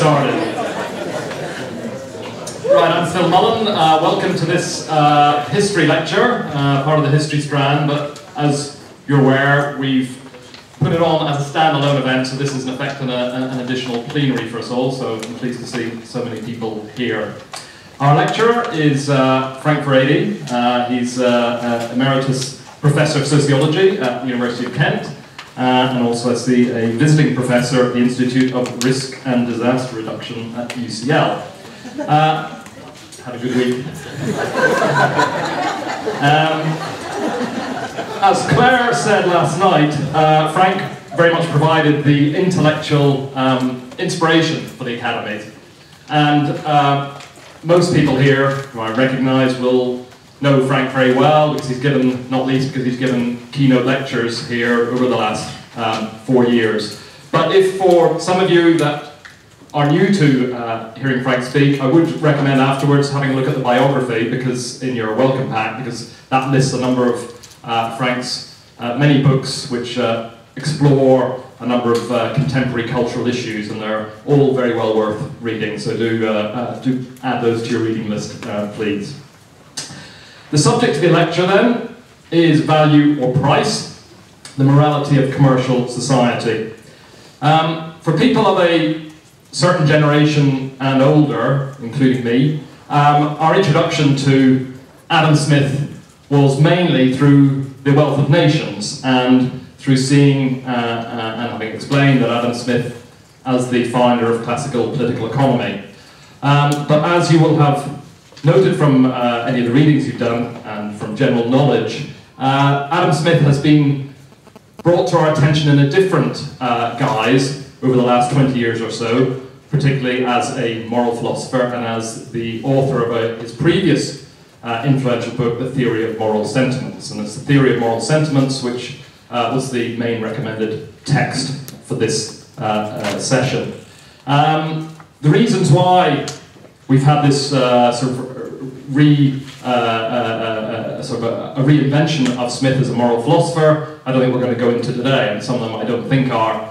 started. Right, I'm Phil Mullen. Welcome to this history lecture, part of the history strand, but as you're aware, we've put it on as a standalone event, so this is in effect an additional plenary for us all, so I'm pleased to see so many people here. Our lecturer is Frank Furedi. He's Emeritus Professor of Sociology at the University of Kent, and also I see a visiting professor at the Institute of Risk and Disaster Reduction at UCL. Had a good week. As Claire said last night, Frank very much provided the intellectual inspiration for the Academy. And most people here, who I recognise, will know Frank very well, because he's given, not least because he's given keynote lectures here over the last 4 years. But if for some of you that are new to hearing Frank speak, I would recommend afterwards having a look at the biography, because in your welcome pack, because that lists a number of Frank's many books which explore a number of contemporary cultural issues, and they're all very well worth reading, so do add those to your reading list, please. The subject of the lecture then is value or price, the morality of commercial society. For people of a certain generation and older, including me, our introduction to Adam Smith was mainly through The Wealth of Nations, and through seeing and having explained that Adam Smith as the founder of classical political economy. But as you will have noted from any of the readings you've done and from general knowledge, Adam Smith has been brought to our attention in a different guise over the last 20 years or so, particularly as a moral philosopher and as the author of his previous influential book, The Theory of Moral Sentiments. And it's the Theory of Moral Sentiments which was the main recommended text for this session. The reasons why we've had this sort of a reinvention of Smith as a moral philosopher, I don't think we're going to go into today, and some of them I don't think are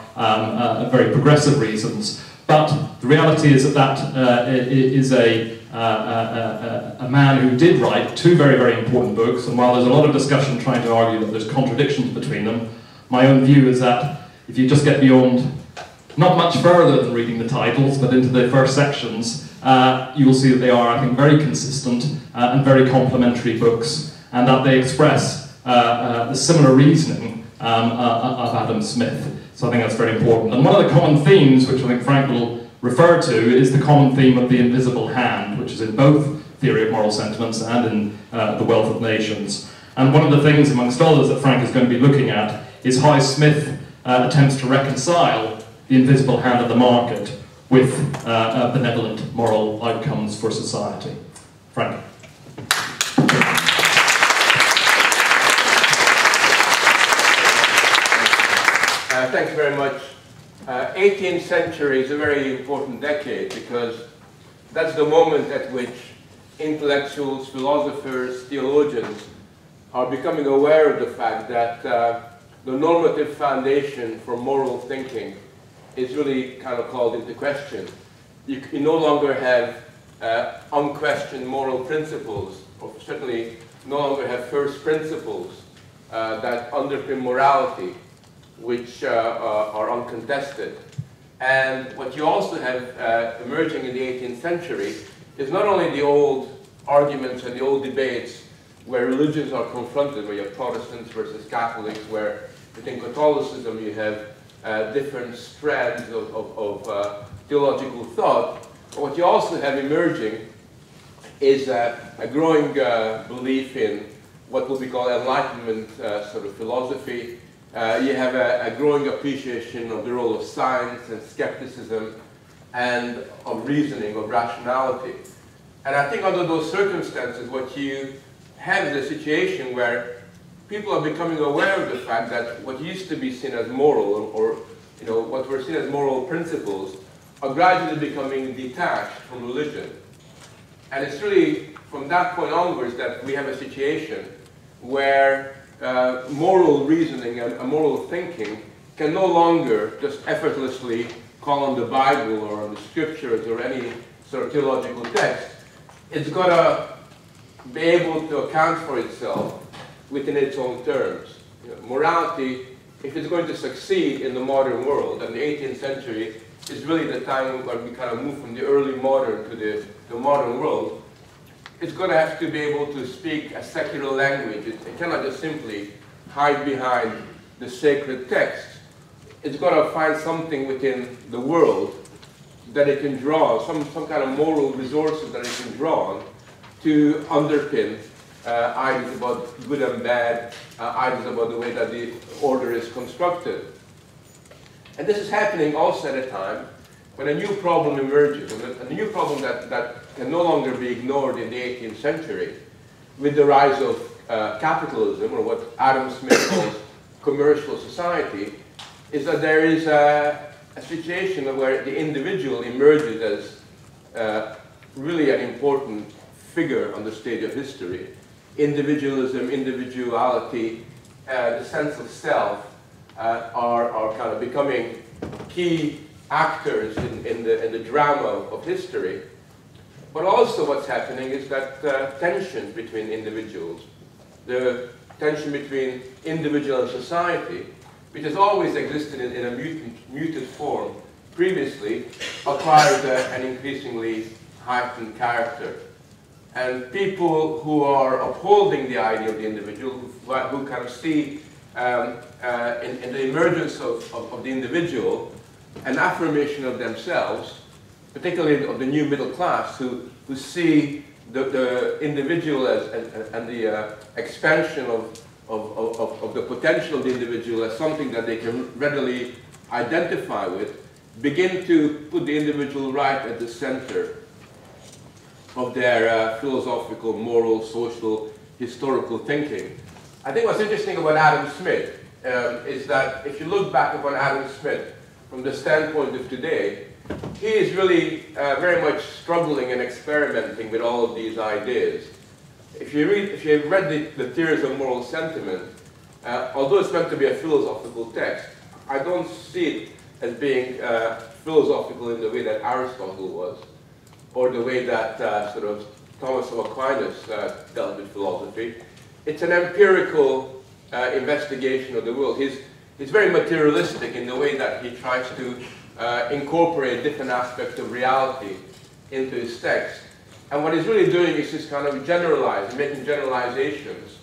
very progressive reasons. But the reality is that is a man who did write two very, very important books, and while there's a lot of discussion trying to argue that there's contradictions between them, my own view is that if you just get beyond, not much further than reading the titles, but into the first sections, you will see that they are, I think, very consistent and very complementary books, and that they express the similar reasoning of Adam Smith. So I think that's very important. And one of the common themes, which I think Frank will refer to, is the common theme of the invisible hand, which is in both Theory of Moral Sentiments and in The Wealth of Nations. And one of the things, amongst others, that Frank is going to be looking at is how Smith attempts to reconcile the invisible hand of the market with benevolent moral outcomes for society. Frank. Thanks very much. 18th century is a very important decade, because that's the moment at which intellectuals, philosophers, theologians are becoming aware of the fact that the normative foundation for moral thinking is really kind of called into question. You no longer have unquestioned moral principles, or certainly no longer have first principles that underpin morality, which are uncontested. And what you also have emerging in the 18th century is not only the old arguments and the old debates where religions are confronted, where you have Protestants versus Catholics, where within Catholicism you have different strands of theological thought. But what you also have emerging is a growing belief in what will be called Enlightenment sort of philosophy. You have a growing appreciation of the role of science and skepticism and of reasoning, of rationality. And I think under those circumstances, what you have is a situation where people are becoming aware of the fact that what used to be seen as moral, or what were seen as moral principles, are gradually becoming detached from religion. And it's really from that point onwards that we have a situation where moral reasoning and moral thinking can no longer just effortlessly call on the Bible or on the scriptures or any sort of theological text, it's got to be able to account for itself within its own terms. You know, morality, if it's going to succeed in the modern world, and the 18th century is really the time when we kind of move from the early modern to the modern world, it's going to have to be able to speak a secular language. It cannot just simply hide behind the sacred text. It's got to find something within the world that it can draw, some kind of moral resources that it can draw on to underpin ideas about good and bad, ideas about the way that the order is constructed. And this is happening also at a time when a new problem emerges, and a new problem that can no longer be ignored in the 18th century with the rise of capitalism, or what Adam Smith calls commercial society, is that there is a situation where the individual emerges as really an important figure on the stage of history. Individualism, individuality, the sense of self are kind of becoming key actors in the drama of history. But also what's happening is that tension between individuals, the tension between individual and society, which has always existed in a muted form previously, acquires an increasingly heightened character. And people who are upholding the idea of the individual, who kind of see in the emergence of the individual an affirmation of themselves, particularly of the new middle class, who see the individual as, and the expansion of the potential of the individual as something that they can readily identify with, begin to put the individual right at the center of their philosophical, moral, social, historical thinking. I think what's interesting about Adam Smith is that if you look back upon Adam Smith from the standpoint of today, he is really very much struggling and experimenting with all of these ideas. If you've read the Theories of Moral Sentiment, although it's meant to be a philosophical text, I don't see it as being philosophical in the way that Aristotle was, or the way that sort of Thomas of Aquinas dealt with philosophy. It's an empirical investigation of the world. He's very materialistic in the way that he tries to incorporate different aspects of reality into his text. And what he's really doing is just kind of generalizing, making generalizations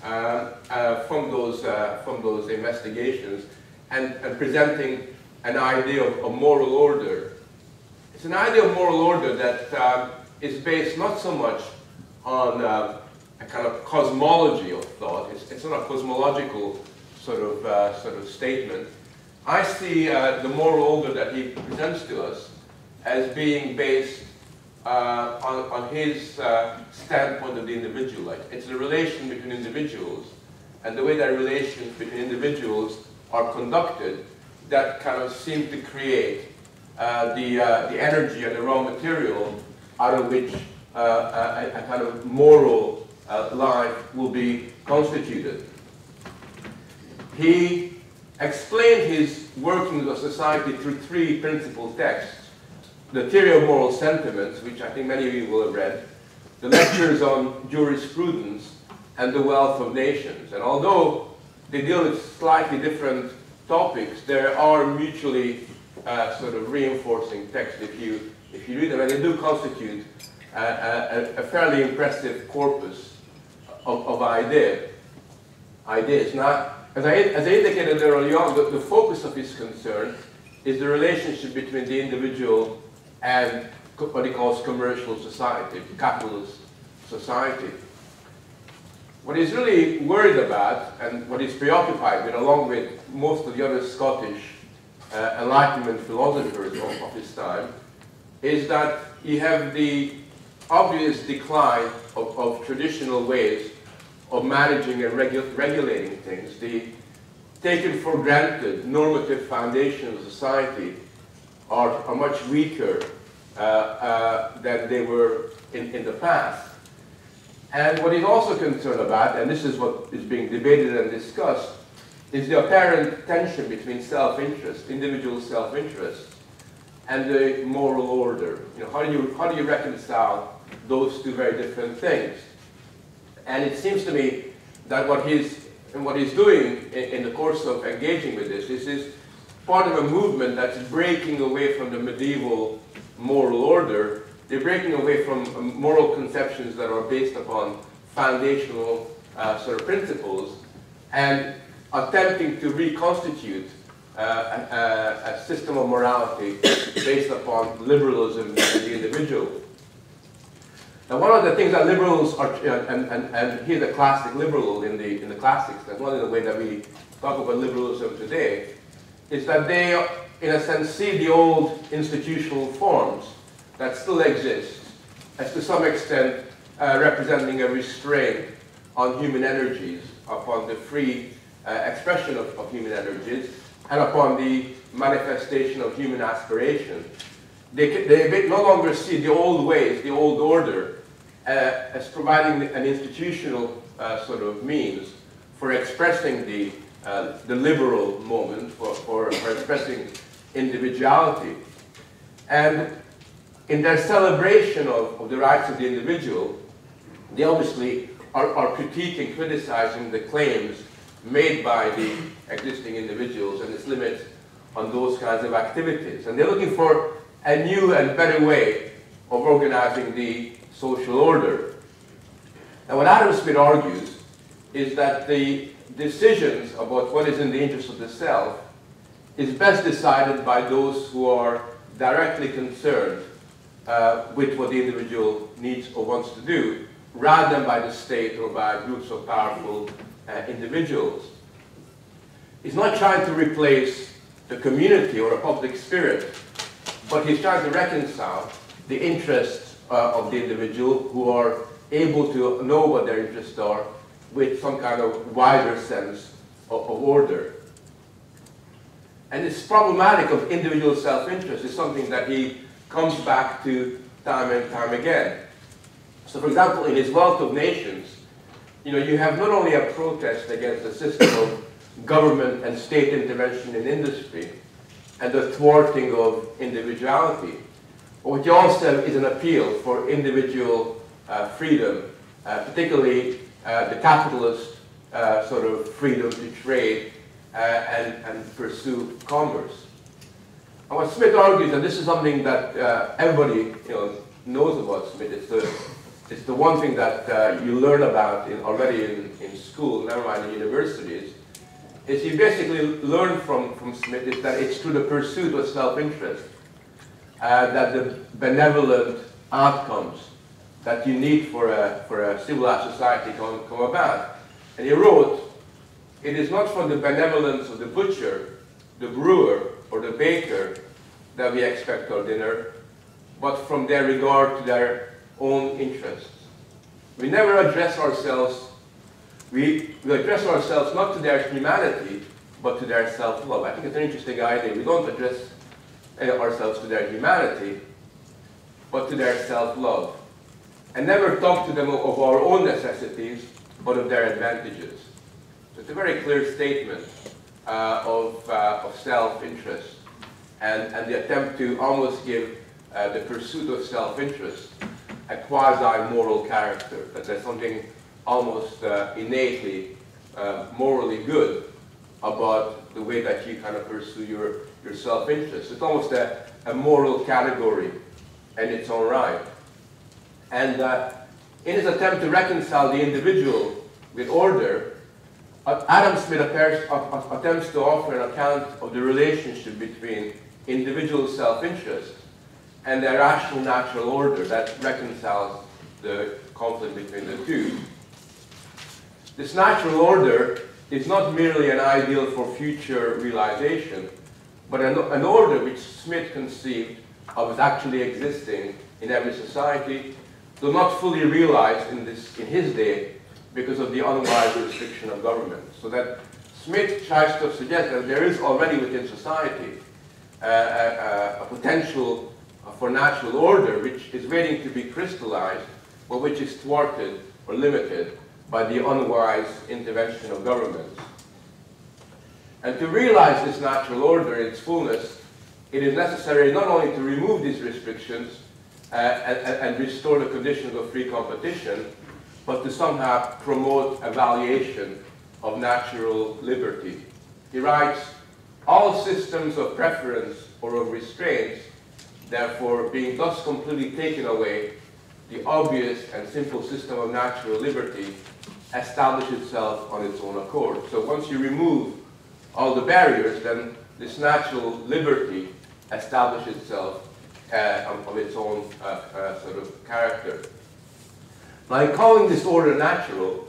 from those investigations, and presenting an idea of moral order. It's an idea of moral order that is based not so much on a kind of cosmology of thought. It's not a cosmological sort of statement. I see the moral order that he presents to us as being based on his standpoint of the individual. Like, it's the relation between individuals and the way that relations between individuals are conducted that kind of seem to create the energy and the raw material out of which a kind of moral life will be constituted. He explained his workings of society through three principal texts: the Theory of Moral Sentiments, which I think many of you will have read, the Lectures on Jurisprudence, and the Wealth of Nations. And although they deal with slightly different topics, there are mutually sort of reinforcing texts if you read them, and they do constitute a fairly impressive corpus of ideas. Now, as I indicated earlier on, the focus of his concern is the relationship between the individual and what he calls commercial society, capitalist society. What he's really worried about, and what he's preoccupied with, along with most of the other Scottish Enlightenment philosophers of his time, is that you have the obvious decline of traditional ways of managing and regulating things. The taken for granted normative foundations of society are much weaker than they were in the past. And what he's also concerned about, and this is what is being debated and discussed, is the apparent tension between self-interest, individual self-interest, and the moral order. You know, how do you reconcile those two very different things? And it seems to me that what he's doing in the course of engaging with this is part of a movement that's breaking away from the medieval moral order. They're breaking away from moral conceptions that are based upon foundational sort of principles and attempting to reconstitute a system of morality based upon liberalism and the individual. Now, one of the things that liberals are, and here's a classic liberal in the classics, that's one of the ways that we talk about liberalism today, is that they, in a sense, see the old institutional forms that still exist as to some extent representing a restraint on human energies, upon the free expression of human energies, and upon the manifestation of human aspiration. They no longer see the old ways, the old order, as providing an institutional sort of means for expressing the liberal moment, for expressing individuality. And in their celebration of the rights of the individual, they obviously are critiquing, criticizing the claims made by the existing individuals and its limits on those kinds of activities. And they're looking for a new and better way of organizing the social order. And what Adam Smith argues is that the decisions about what is in the interest of the self is best decided by those who are directly concerned with what the individual needs or wants to do, rather than by the state or by groups of powerful individuals. He's not trying to replace the community or a public spirit, but he's trying to reconcile the interests of the individual who are able to know what their interests are with some kind of wider sense of order. And this problematic of individual self-interest is something that he comes back to time and time again. So, for example, in his Wealth of Nations, you have not only a protest against the system of government and state intervention in industry and the thwarting of individuality, but what you also have is an appeal for individual freedom, particularly the capitalist sort of freedom to trade and pursue commerce. And what Smith argues, and this is something that everybody knows about Smith, it's the one thing that you learn about already in school, never mind in universities, is you basically learn from Smith is that it's through the pursuit of self-interest that the benevolent outcomes that you need for a civilized society come about. And he wrote, "It is not from the benevolence of the butcher, the brewer, or the baker that we expect our dinner, but from their regard to their own interests." We never address ourselves, we address ourselves not to their humanity, but to their self-love. I think it's an interesting idea. We don't address ourselves to their humanity, but to their self-love. And never talk to them of our own necessities, but of their advantages. So it's a very clear statement of self-interest and the attempt to almost give the pursuit of self-interest a quasi-moral character, that there's something almost innately morally good about the way that you kind of pursue your self-interest. It's almost a moral category in its own right. And in his attempt to reconcile the individual with order, Adam Smith attempts to offer an account of the relationship between individual self-interest and the rational natural order that reconciles the conflict between the two. This natural order is not merely an ideal for future realization, but an order which Smith conceived of as actually existing in every society, though not fully realized in his day because of the unwise restriction of government. So that Smith tries to suggest that there is already within society a potential for natural order which is waiting to be crystallized, but which is thwarted or limited by the unwise intervention of governments. And to realize this natural order in its fullness it is necessary not only to remove these restrictions and restore the conditions of free competition, but to somehow promote a valuation of natural liberty. He writes, all systems of preference or of restraints, therefore, being thus completely taken away, the obvious and simple system of natural liberty establishes itself on its own accord. So once you remove all the barriers, then this natural liberty establishes itself of its own sort of character. Now, in calling this order natural,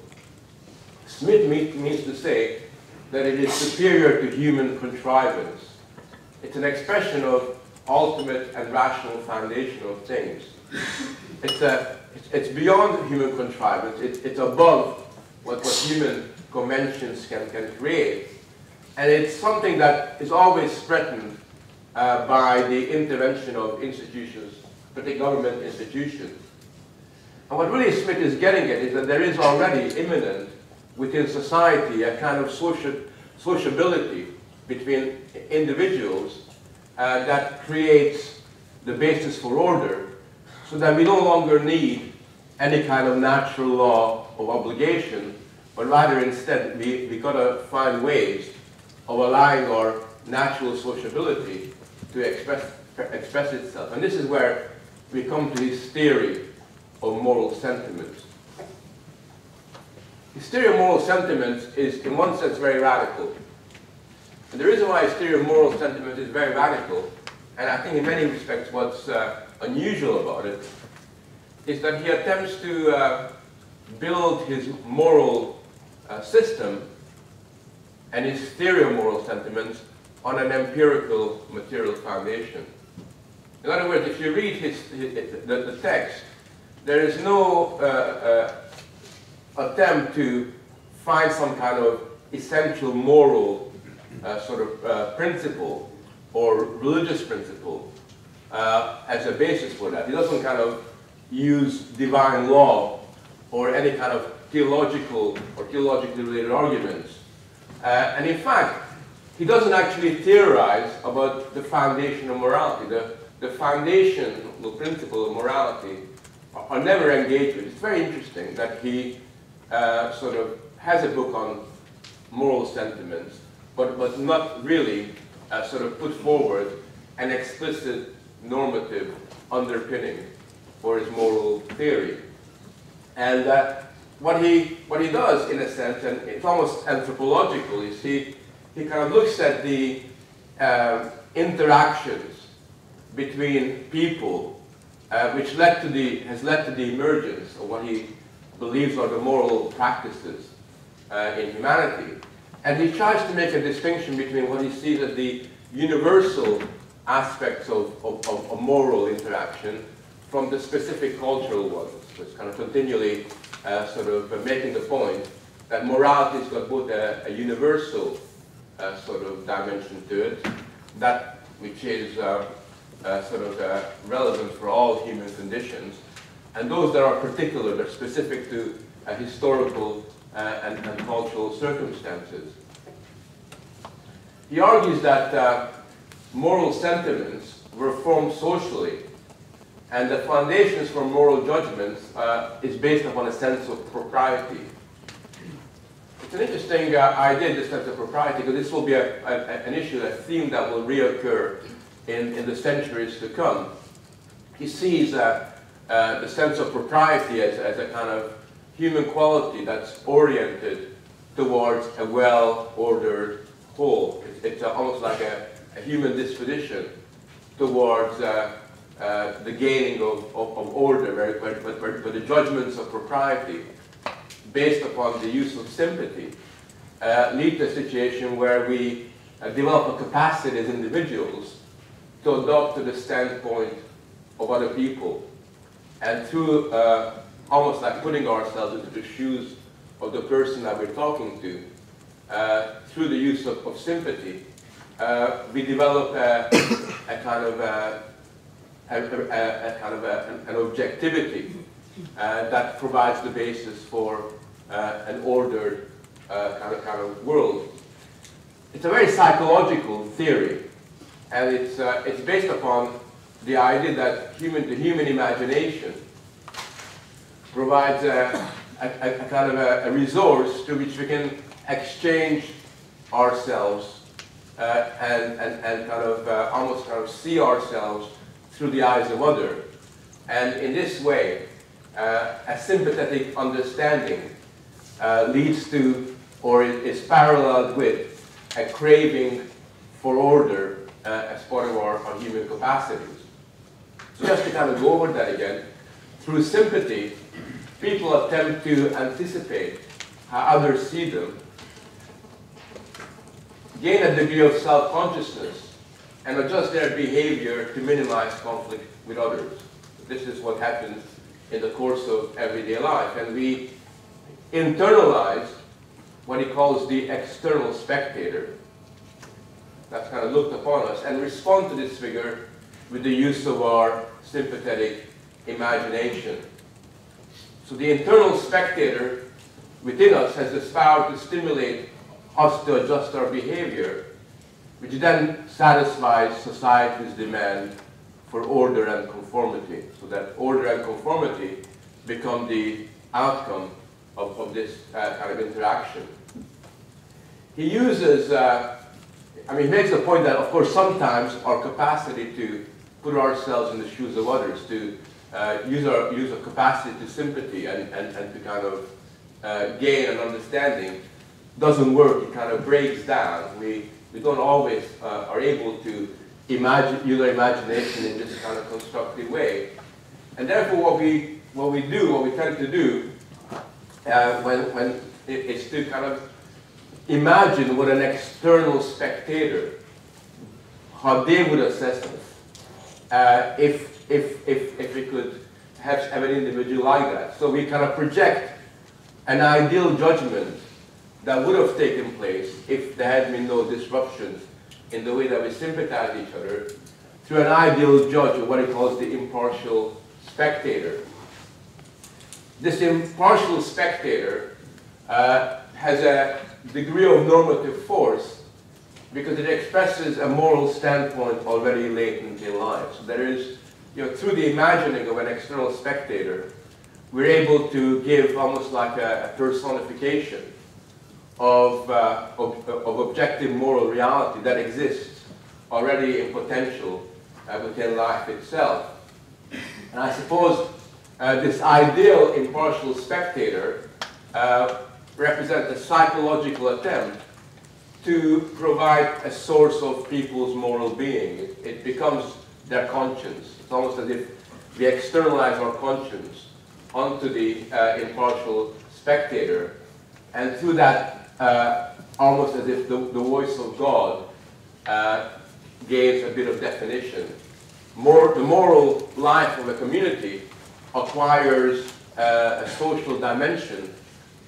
Smith means to say that it is superior to human contrivance. It's an expression of ultimate and rational foundation of things. It's beyond human contrivance. It's above what human conventions can create. And it's something that is always threatened by the intervention of institutions, particularly government institutions. And what really Smith is getting at is that there is already immanent within society a kind of sociability between individuals that creates the basis for order, so that we no longer need any kind of natural law of obligation, but rather instead we got to find ways of allowing our natural sociability to express itself. And this is where we come to his theory of moral sentiments. His theory of moral sentiments is, in one sense, very radical. And the reason why his theory of moral sentiments is very radical, and I think in many respects what's unusual about it, is that he attempts to build his moral system and his theory of moral sentiments on an empirical material foundation. In other words, if you read the text, there is no attempt to find some kind of essential moral principle or religious principle as a basis for that. He doesn't kind of use divine law or any kind of theological or theologically related arguments. And in fact, he doesn't actually theorize about the foundation of morality. The foundational principle of morality are never engaged with. It's very interesting that he sort of has a book on moral sentiments, but not really sort of put forward an explicit normative underpinning for his moral theory. And what he does, in a sense, and it's almost anthropological, is he kind of looks at the interactions between people, which has led to the emergence of what he believes are the moral practices in humanity. And he tries to make a distinction between what he sees as the universal aspects of moral interaction from the specific cultural ones. So it's kind of continually sort of making the point that morality has got both a universal sort of dimension to it, that which is sort of relevant for all human conditions, and those that are particular, that are specific to historical and cultural circumstances. He argues that moral sentiments were formed socially, and the foundations for moral judgments is based upon a sense of propriety. It's an interesting idea, this sense of propriety, because this will be an issue, a theme that will reoccur in the centuries to come. He sees the sense of propriety as a kind of human quality that's oriented towards a well-ordered whole. It's almost like a human disposition towards the gaining of order, where the judgments of propriety, based upon the use of sympathy, lead to a situation where we develop a capacity as individuals to adopt to the standpoint of other people, and through almost like putting ourselves into the shoes of the person that we're talking to, through the use of sympathy, we develop a kind of an objectivity that provides the basis for an ordered kind of world. It's a very psychological theory, And it's based upon the idea that the human imagination provides a kind of a resource to which we can exchange ourselves and kind of almost kind of see ourselves through the eyes of others. And in this way, a sympathetic understanding leads to, or is paralleled with, a craving for order as part of our human capacities. So just to kind of go over that again, through sympathy, people attempt to anticipate how others see them, gain a degree of self-consciousness, and adjust their behavior to minimize conflict with others. This is what happens in the course of everyday life. And we internalize what he calls the external spectator that's kind of looked upon us, and respond to this figure with the use of our sympathetic imagination. So the internal spectator within us has this power to stimulate us to adjust our behavior, which then satisfies society's demand for order and conformity. So that order and conformity become the outcome of this kind of interaction. He uses, he makes the point that, of course, sometimes our capacity to put ourselves in the shoes of others, to use our capacity to sympathy and to kind of gain an understanding doesn't work. It kind of breaks down. We don't always are able to use our imagination in this kind of constructive way. And therefore what we tend to do when it's to kind of imagine what an external spectator, how they would assess us if we could have an individual like that. So we kind of project an ideal judgment that would have taken place if there had been no disruptions in the way that we sympathize with each other, through an ideal judge, or what he calls the impartial spectator. This impartial spectator has a degree of normative force because it expresses a moral standpoint already latent in life. So there is, through the imagining of an external spectator, we're able to give almost like a personification of objective moral reality that exists already in potential within life itself. And I suppose this ideal impartial spectator represents a psychological attempt to provide a source of people's moral being. It becomes their conscience. It's almost as if we externalize our conscience onto the impartial spectator, and through that, almost as if the voice of God gains a bit of definition. The moral life of a community acquires a social dimension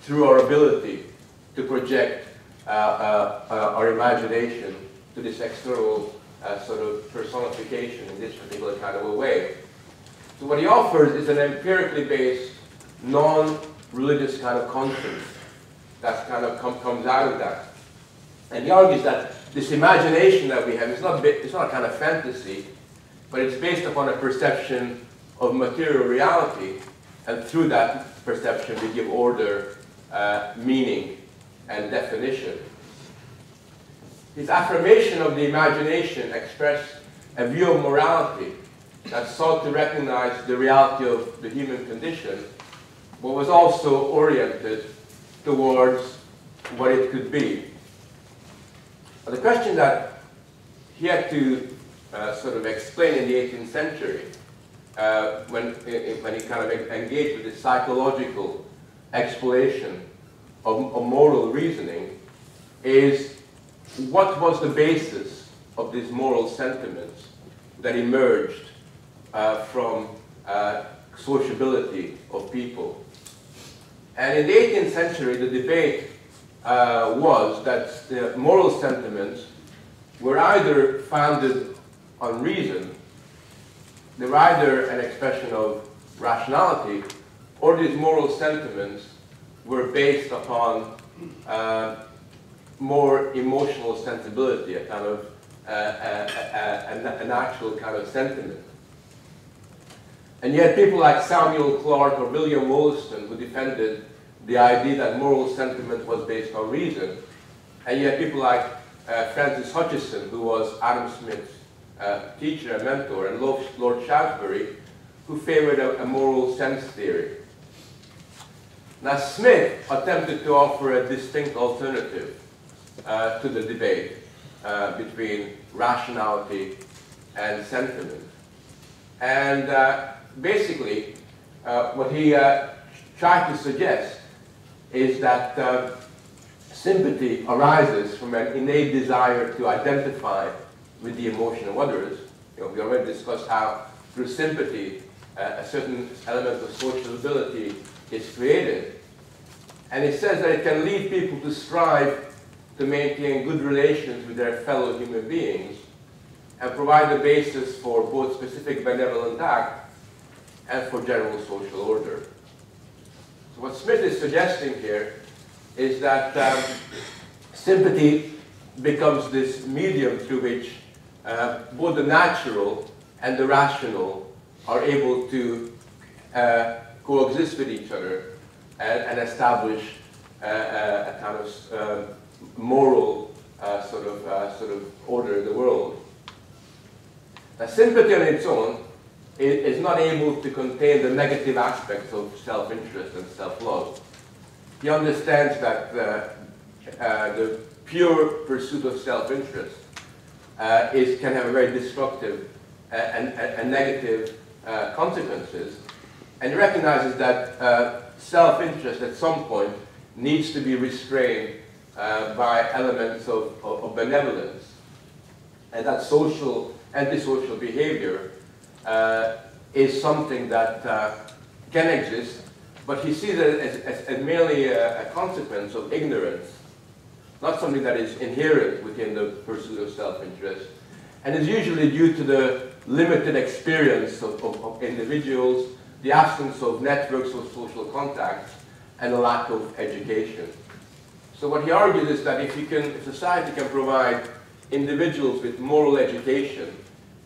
through our ability to project our imagination to this external sort of personification in this particular kind of a way. So what he offers is an empirically based, non-religious kind of conscience that kind of comes out of that. And he argues that this imagination that we have is not a kind of fantasy, but it's based upon a perception of material reality, and through that perception we give order, meaning, and definition. His affirmation of the imagination expressed a view of morality that sought to recognize the reality of the human condition, but was also oriented towards what it could be. But the question that he had to sort of explain in the 18th century, when he kind of engaged with the psychological exploration of moral reasoning, is what was the basis of these moral sentiments that emerged from sociability of people. And in the 18th century, the debate was that the moral sentiments were either founded on reason, they were either an expression of rationality, or these moral sentiments were based upon more emotional sensibility, a kind of a natural kind of sentiment. And yet people like Samuel Clarke or William Wollaston, who defended the idea that moral sentiment was based on reason, and yet people like Francis Hutcheson, who was Adam Smith's teacher and mentor, and Lord Shaftesbury, who favored a moral sense theory. Now Smith attempted to offer a distinct alternative to the debate between rationality and sentiment. And basically, what he tried to suggest is that sympathy arises from an innate desire to identify with the emotion of others. You know, we already discussed how through sympathy a certain element of sociability is created. And it says that it can lead people to strive to maintain good relations with their fellow human beings and provide the basis for both specific benevolent act and for general social order. So what Smith is suggesting here is that sympathy becomes this medium through which both the natural and the rational are able to coexist with each other and establish a kind of moral sort of order in the world. Now, sympathy on its own is not able to contain the negative aspects of self-interest and self-love. He understands that the pure pursuit of self-interest can have a very destructive and negative consequences, and he recognizes that self-interest at some point needs to be restrained by elements of benevolence, and that antisocial behavior is something that can exist, but he sees it as merely a consequence of ignorance, not something that is inherent within the pursuit of self-interest, and is usually due to the limited experience of individuals, the absence of networks of social contacts, and a lack of education. So what he argues is that if society can provide individuals with moral education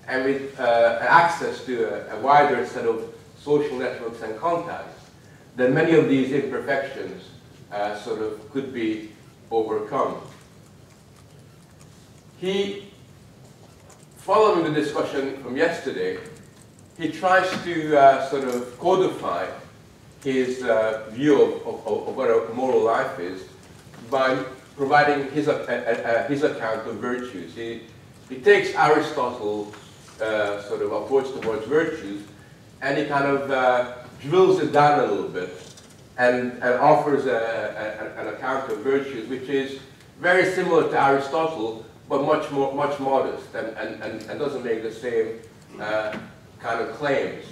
and with access to a wider set of social networks and contacts, then many of these imperfections sort of could be overcome. Following the discussion from yesterday, he tries to sort of codify his view of what a moral life is by providing his account of virtues. He takes Aristotle's sort of approach towards virtues, and he kind of drills it down a little bit and offers an account of virtues which is very similar to Aristotle, but much modest and doesn't make the same kind of claims.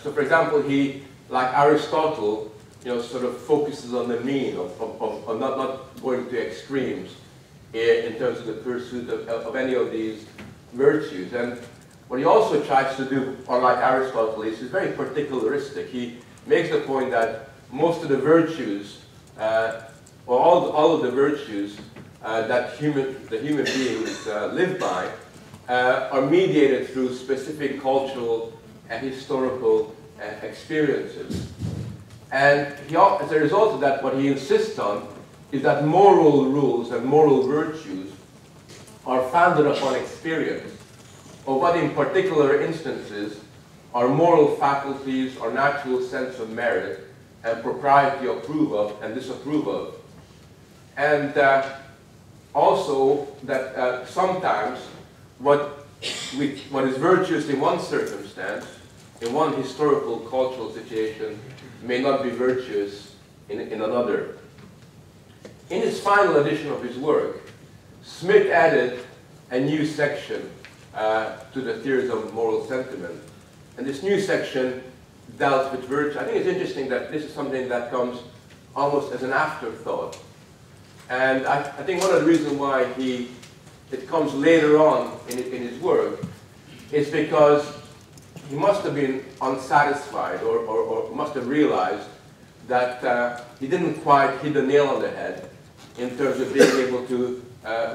So for example, he, like Aristotle, sort of focuses on the mean, of not going to extremes in terms of the pursuit of any of these virtues. And what he also tries to do, unlike Aristotle, is he's very particularistic. He makes the point that most of the virtues, or all of the virtues that the human beings live by, are mediated through specific cultural and historical experiences. And as a result of that, what he insists on is that moral rules and moral virtues are founded upon experience, or what in particular instances are moral faculties or natural sense of merit and propriety approve of and disapprove of. And also that sometimes what is virtuous in one circumstance, in one historical cultural situation, may not be virtuous in another. In his final edition of his work, Smith added a new section to the theories of moral sentiment. And this new section dealt with virtue. I think it's interesting that this is something that comes almost as an afterthought. And I think one of the reasons why it comes later on in his work is because he must have been unsatisfied or must have realized that he didn't quite hit the nail on the head in terms of being able to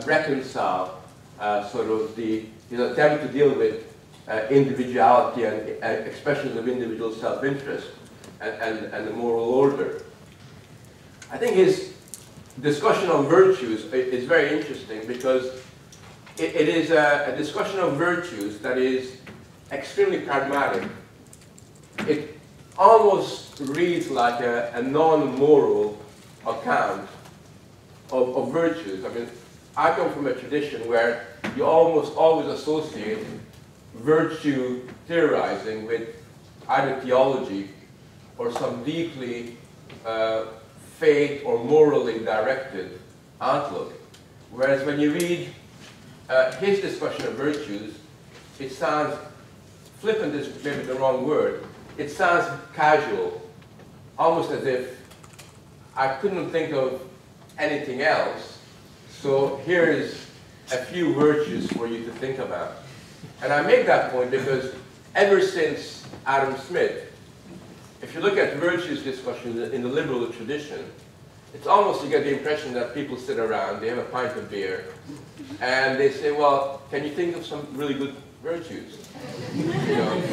reconcile sort of his attempt to deal with individuality and expressions of individual self-interest and the moral order. I think his discussion on virtues is very interesting because it is a discussion of virtues that is extremely pragmatic. It almost reads like a non-moral account of virtues. I mean, I come from a tradition where you almost always associate virtue theorizing with either theology or some deeply faith or morally directed outlook. Whereas when you read his discussion of virtues, it sounds, flippant is maybe the wrong word, it sounds casual, almost as if I couldn't think of anything else, so here is a few virtues for you to think about. And I make that point because ever since Adam Smith, if you look at virtues discussion in the liberal tradition, it's almost, you get the impression that people sit around, they have a pint of beer, and they say, well, can you think of some really good virtues? You know?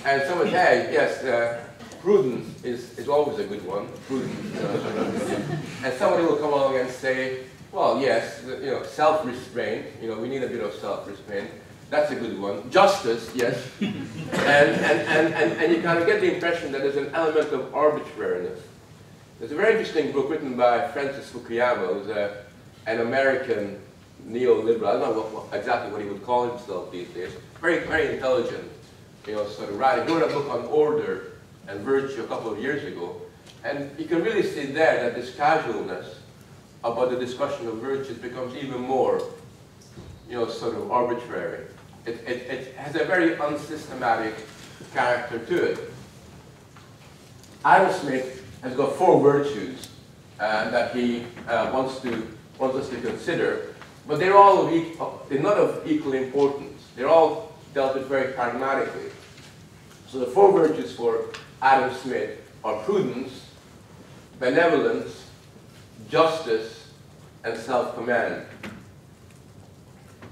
And someone says, hey, yes, prudence is always a good one. Prudence, and somebody will come along and say, well, yes, you know, self-restraint. You know, we need a bit of self-restraint. That's a good one. Justice, yes. and you kind of get the impression that there's an element of arbitrariness. There's a very interesting book written by Francis Fukuyama, who's an American neoliberal. I don't know exactly what he would call himself these days. Very, very intelligent, you know, sort of writer. He wrote a book on order and virtue a couple of years ago. And you can really see there that this casualness about the discussion of virtues becomes even more, you know, sort of arbitrary. It has a very unsystematic character to it. Adam Smith has got 4 virtues that he wants us to consider, but they're not of equal importance. They're all dealt with very pragmatically. So the 4 virtues for Adam Smith are prudence, benevolence, justice, and self-command.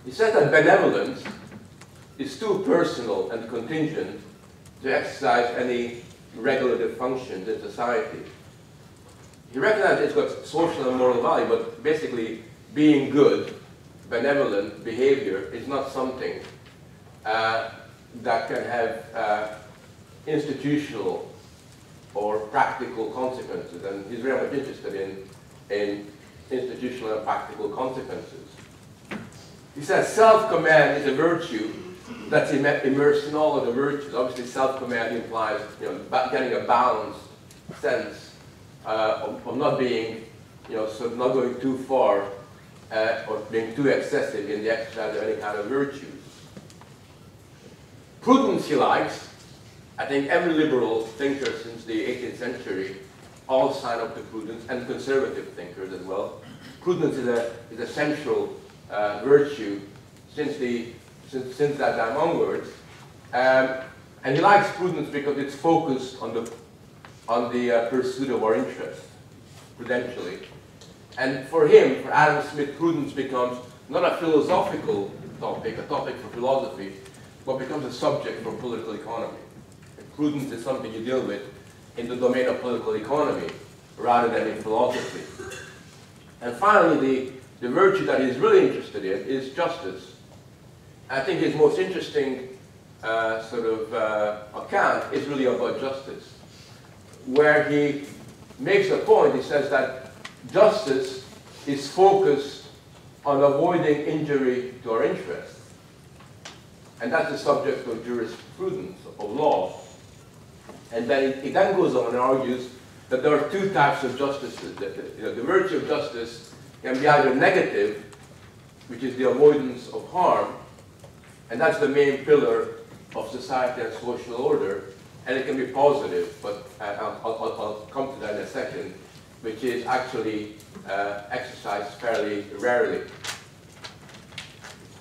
He says that benevolence is too personal and contingent to exercise any regulative functions in society. He recognizes it's got social and moral value, but basically being good, benevolent behavior is not something that can have institutional or practical consequences, and he's very much interested in institutional and practical consequences. He says self-command is a virtue that's immersed in all of the virtues. Obviously, self-command implies, you know, getting a balanced sense of not being, you know, sort of not going too far or being too excessive in the exercise of any kind of virtues. Prudence he likes. I think every liberal thinker since the 18th century all sign up to prudence, and conservative thinkers as well. Prudence is a central virtue since that time onwards, and he likes prudence because it's focused on the pursuit of our interests, prudentially. And for him, for Adam Smith, prudence becomes not a philosophical topic, a topic for philosophy, but becomes a subject for political economy. And prudence is something you deal with in the domain of political economy rather than in philosophy. And finally, the virtue that he's really interested in is justice. I think his most interesting account is really about justice, where he makes a point. He says that justice is focused on avoiding injury to our interests. And that's the subject of jurisprudence, of law. And then he then goes on and argues that there are 2 types of justices. The virtue of justice can be either negative, which is the avoidance of harm, and that's the main pillar of society and social order, and it can be positive, but I'll come to that in a second, which is actually exercised fairly rarely.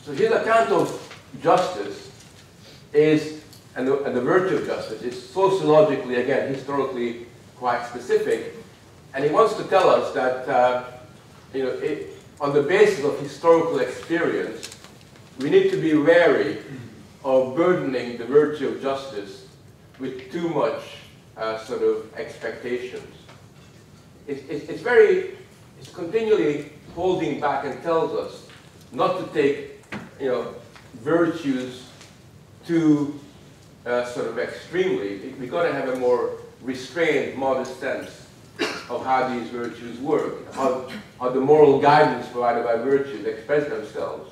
So his account of justice is, and the virtue of justice is sociologically, again, historically quite specific, and he wants to tell us that on the basis of historical experience, we need to be wary of burdening the virtue of justice with too much sort of expectations. It's continually holding back and tells us not to take, virtues too sort of extremely. We've got to have a more restrained, modest sense of how these virtues work, how the moral guidance provided by virtues express themselves.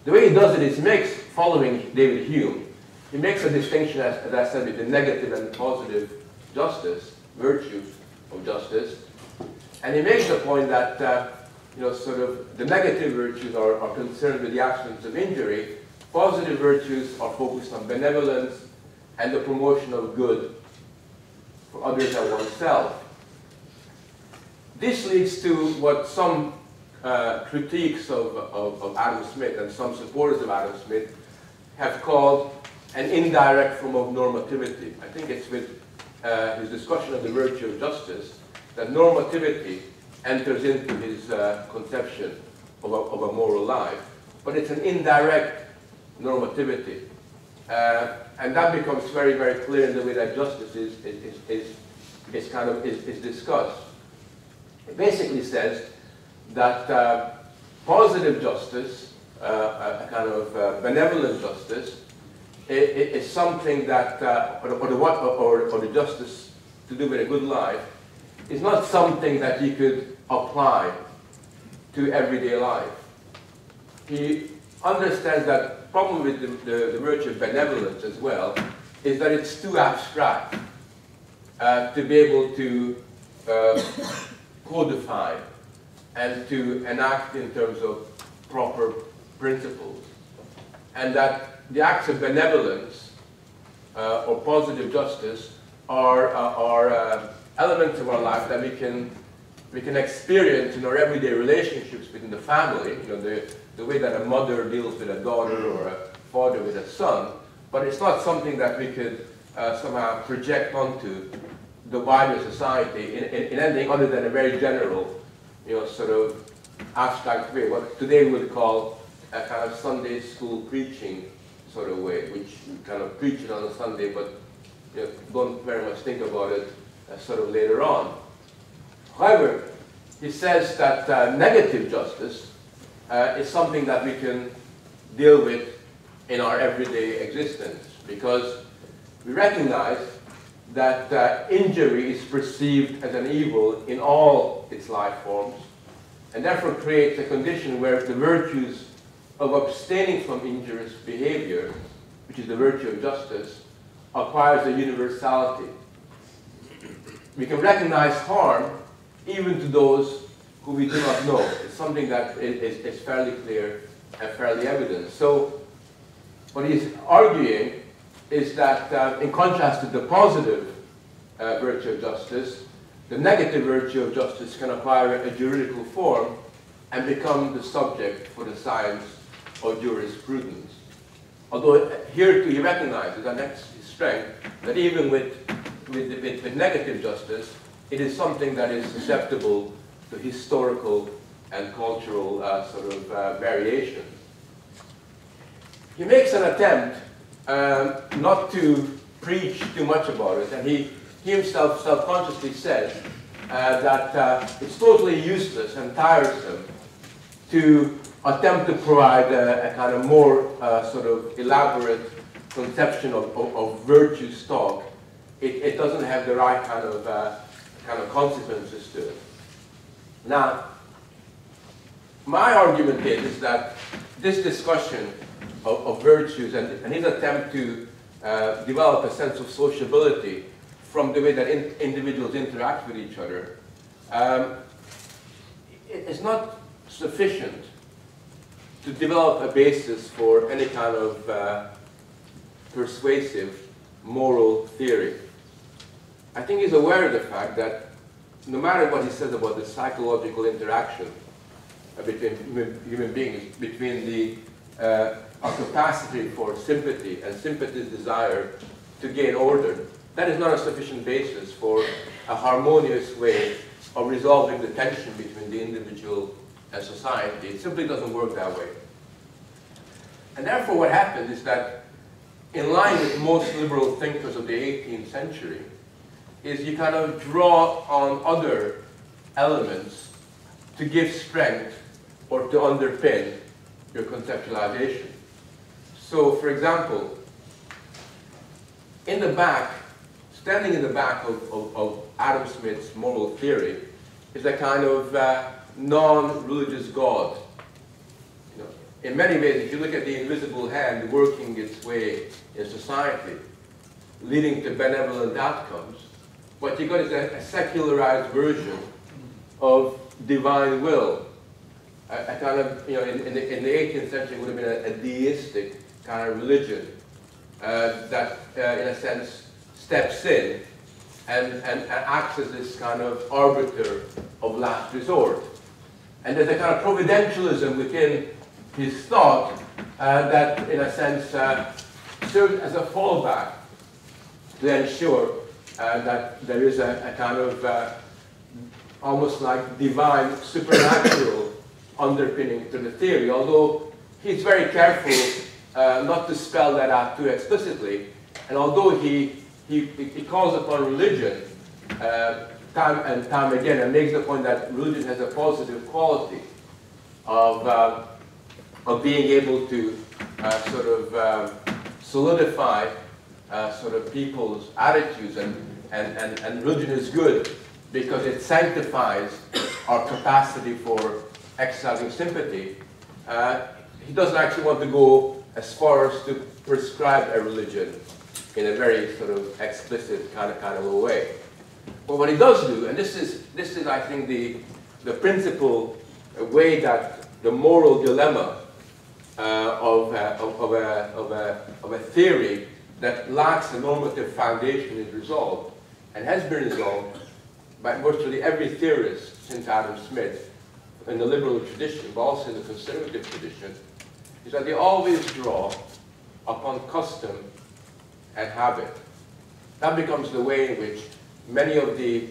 The way he does it is he makes, following David Hume, he makes a distinction, as I said, between negative and positive justice, virtues of justice, and he makes the point that sort of the negative virtues are concerned with the absence of injury. Positive virtues are focused on benevolence and the promotion of good for others and oneself. This leads to what some critiques of Adam Smith and some supporters of Adam Smith have called an indirect form of normativity. I think it's with his discussion of the virtue of justice that normativity enters into his conception of a moral life, but it's an indirect normativity. And that becomes very, very clear in the way that justice is discussed. It basically says that positive justice, a kind of benevolent justice, is something that, or the justice to do with a good life, is not something that you could apply to everyday life. He understands that the problem with the virtue of benevolence as well is that it's too abstract to be able to codify and to enact in terms of proper principles. And that the acts of benevolence or positive justice are elements of our life that we can experience in our everyday relationships within the family, the way that a mother deals with a daughter or a father with a son, but it's not something that we could somehow project onto the wider society in anything other than a very general, sort of abstract way, what today we would call a kind of Sunday school preaching sort of way, which we kind of preach it on a Sunday, but don't very much think about it sort of later on. However, he says that negative justice is something that we can deal with in our everyday existence, because we recognize that injury is perceived as an evil in all its life forms, and therefore creates a condition where the virtues of abstaining from injurious behavior, which is the virtue of justice, acquires a universality. We can recognize harm even to those who we do not know. It's something that is fairly clear and fairly evident. So what he's arguing is that in contrast to the positive virtue of justice, the negative virtue of justice can acquire a juridical form and become the subject for the science of jurisprudence. Although here too he recognizes, and that's his strength, that even with negative justice, it is something that is susceptible to historical and cultural sort of variation. He makes an attempt not to preach too much about it, and he himself self-consciously says that it's totally useless and tiresome to attempt to provide a kind of more sort of elaborate conception of virtue stock. It doesn't have the right kind of consequences to it. Now, my argument is that this discussion of virtues and his attempt to develop a sense of sociability from the way that individuals interact with each other is not sufficient to develop a basis for any kind of persuasive moral theory. I think he's aware of the fact that no matter what he says about the psychological interaction between human beings, between our capacity for sympathy and sympathy's desire to gain order, that is not a sufficient basis for a harmonious way of resolving the tension between the individual and society. It simply doesn't work that way. And therefore what happened is that, in line with most liberal thinkers of the 18th century, is you kind of draw on other elements to give strength or to underpin your conceptualization. So, for example, in the back, standing in the back of Adam Smith's moral theory is a kind of non-religious God. You know, in many ways, if you look at the invisible hand working its way in society, leading to benevolent outcomes, what you got is a secularized version of divine will. A kind of, you know, in the 18th century it would have been a deistic kind of religion that, in a sense, steps in and acts as this kind of arbiter of last resort. And there's a kind of providentialism within his thought that, in a sense, serves as a fallback to ensure that there is a kind of almost like divine, supernatural underpinning to the theory, although he's very careful not to spell that out too explicitly. And although he calls upon religion time and time again and makes the point that religion has a positive quality of being able to sort of solidify sort of people's attitudes, and religion is good because it sanctifies our capacity for exercising sympathy. He doesn't actually want to go as far as to prescribe a religion in a very sort of explicit kind of a way. But what he does do, and this is I think the principal way that the moral dilemma of a theory that lacks a normative foundation is resolved, and has been resolved by virtually every theorist since Adam Smith in the liberal tradition, but also in the conservative tradition, is that they always draw upon custom and habit. That becomes the way in which many of the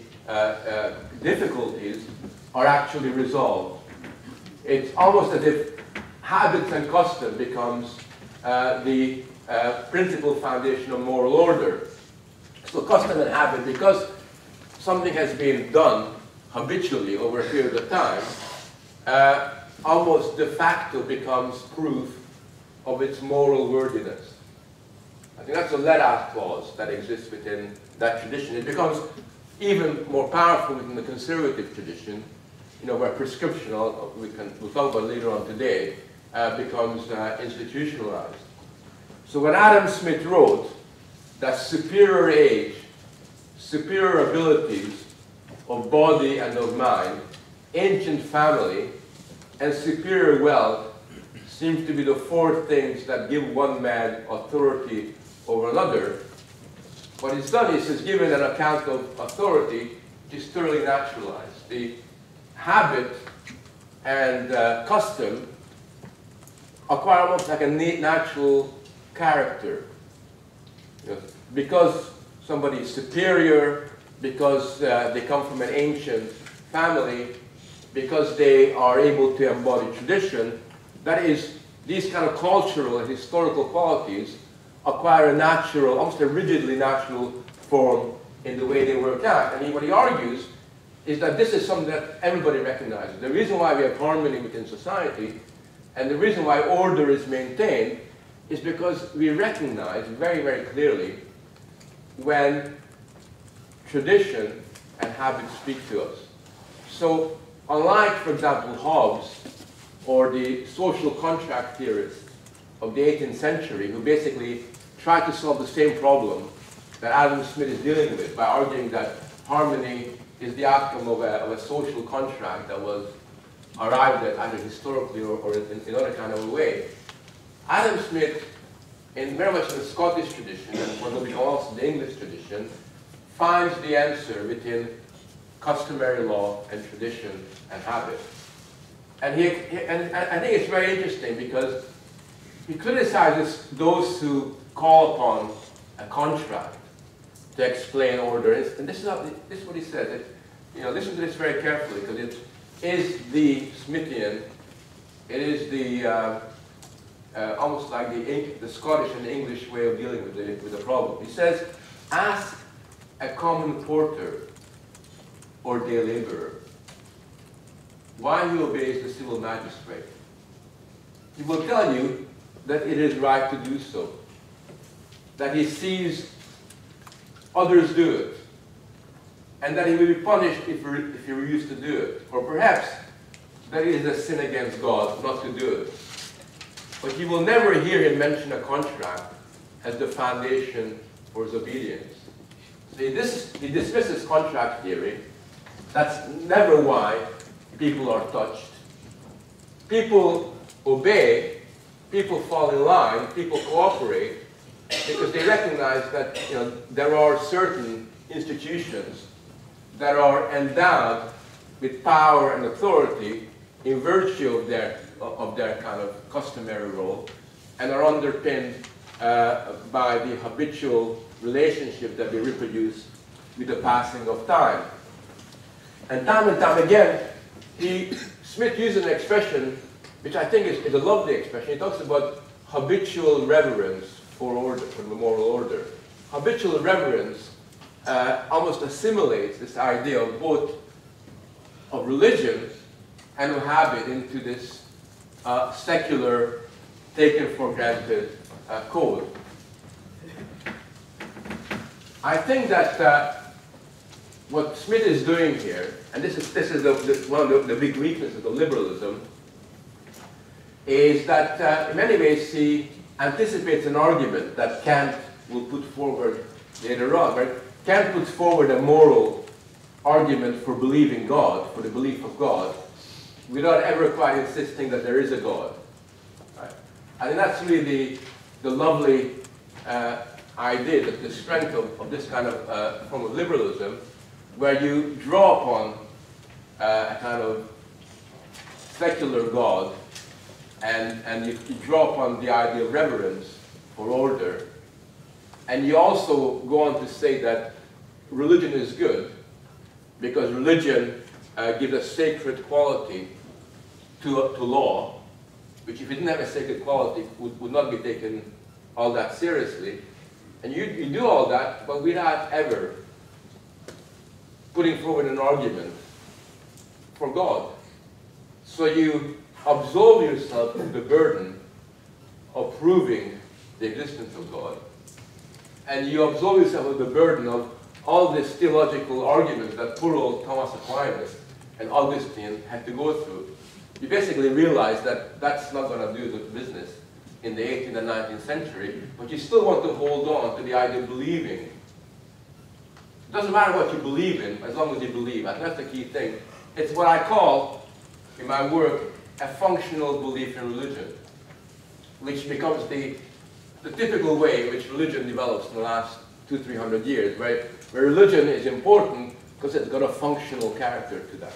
difficulties are actually resolved. It's almost as if habits and custom becomes the principal foundation of moral order. So custom and habit, because something has been done habitually over a period of time, almost de facto becomes proof of its moral worthiness. I think that's a let-out clause that exists within that tradition. It becomes even more powerful within the conservative tradition, you know, where prescription, we'll talk about later on today, becomes institutionalized. So when Adam Smith wrote that superior age, superior abilities of body and of mind, ancient family, and superior wealth seems to be the four things that give one man authority over another, what he's done is he's given an account of authority which is thoroughly naturalized. The habit and custom acquire almost like a natural character. You know, because somebody is superior, because they come from an ancient family, because they are able to embody tradition, that is, these kind of cultural and historical qualities acquire a natural, almost a rigidly natural form in the way they work out. And what he argues is that this is something that everybody recognizes. The reason why we have harmony within society and the reason why order is maintained is because we recognize very, very clearly when tradition and habit speak to us. So unlike, for example, Hobbes or the social contract theorists of the 18th century, who basically tried to solve the same problem that Adam Smith is dealing with by arguing that harmony is the outcome of a social contract that was arrived at either historically or in other kind of a way. Adam Smith, very much in the Scottish tradition, and what we call also the English tradition, finds the answer within customary law and tradition and habit. And I think it's very interesting because he criticizes those who call upon a contract to explain order. And this is what he says. You know, listen to this very carefully because it is the Smithian, it is the almost like the Scottish and English way of dealing with the problem. He says, ask a common porter or day laborer why he obeys the civil magistrate. He will tell you that it is right to do so, that he sees others do it, and that he will be punished if he refuses to do it, or perhaps that it is a sin against God not to do it. But you will never hear him mention a contract as the foundation for his obedience. So he dismisses contract theory. That's never why people are touched. People obey, people fall in line, people cooperate, because they recognize that there are certain institutions that are endowed with power and authority in virtue of their kind of customary role, and are underpinned by the habitual relationship that they reproduce with the passing of time. And time again, Smith uses an expression which I think is a lovely expression. He talks about habitual reverence for order, for the moral order. Habitual reverence almost assimilates this idea of both of religion and of habit into this secular, taken for granted code. I think that what Smith is doing here, and this is one of the big weaknesses of liberalism, is that in many ways he anticipates an argument that Kant will put forward later on. Right? Kant puts forward a moral argument for believing God, for the belief of God, without ever quite insisting that there is a God. Right? I think that's really the lovely idea, that the strength of this kind of form of liberalism, where you draw upon a kind of secular God, and you draw upon the idea of reverence for order, and you also go on to say that religion is good, because religion gives a sacred quality to law, which if it didn't have a sacred quality would not be taken all that seriously. And you do all that, but without ever putting forward an argument for God. So you absolve yourself of the burden of proving the existence of God, and you absolve yourself of the burden of all these theological arguments that poor old Thomas Aquinas and Augustine had to go through. You basically realize that that's not going to do the business in the 18th and 19th century, but you still want to hold on to the idea of believing. It doesn't matter what you believe in, as long as you believe. I think that's the key thing. It's what I call, in my work, a functional belief in religion, which becomes the typical way in which religion develops in the last 200-300 years, right? Where religion is important because it's got a functional character to that.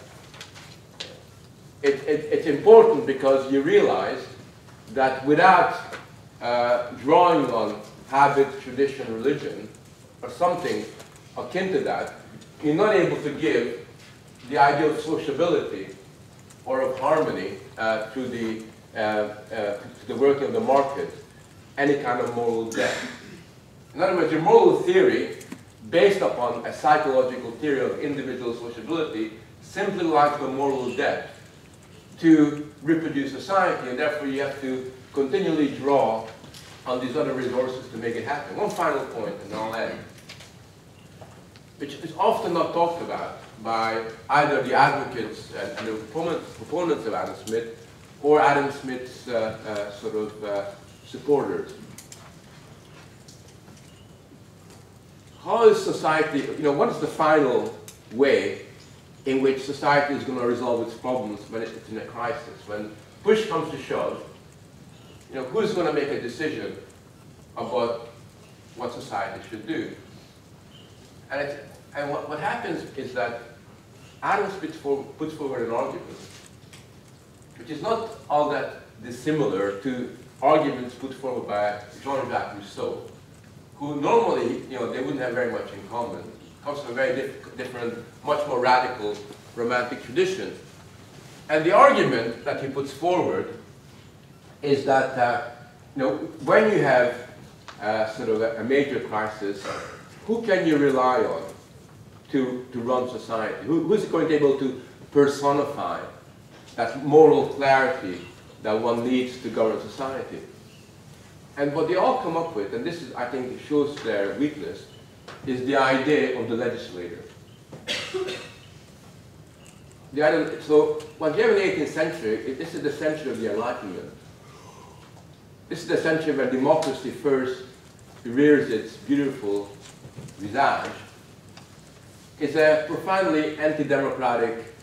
It's important because you realize that without drawing on habit, tradition, religion, or something akin to that, you're not able to give the idea of sociability or of harmony to the working of the market any kind of moral depth. In other words, your moral theory, based upon a psychological theory of individual sociability, simply lacks the moral depth to reproduce society, and therefore you have to continually draw on these other resources to make it happen. One final point, and I'll end, which is often not talked about by either the advocates and the proponents of Adam Smith or Adam Smith's supporters. How is society, what is the final way in which society is going to resolve its problems when it's in a crisis? When push comes to shove, who's going to make a decision about what society should do? And what happens is that Adam Smith puts forward an argument which is not all that dissimilar to arguments put forward by Jean-Jacques Rousseau, who normally, they wouldn't have very much in common. Comes from a very different, much more radical romantic tradition. And the argument that he puts forward is that when you have sort of a major crisis, who can you rely on to run society? Who's going to be able to personify that moral clarity that one needs to govern society? And what they all come up with, and this is, I think, shows their weakness, is the idea of the legislator. So what you have in the 18th century, this is the century of the Enlightenment. This is the century where democracy first rears its beautiful visage. It's a profoundly anti-democratic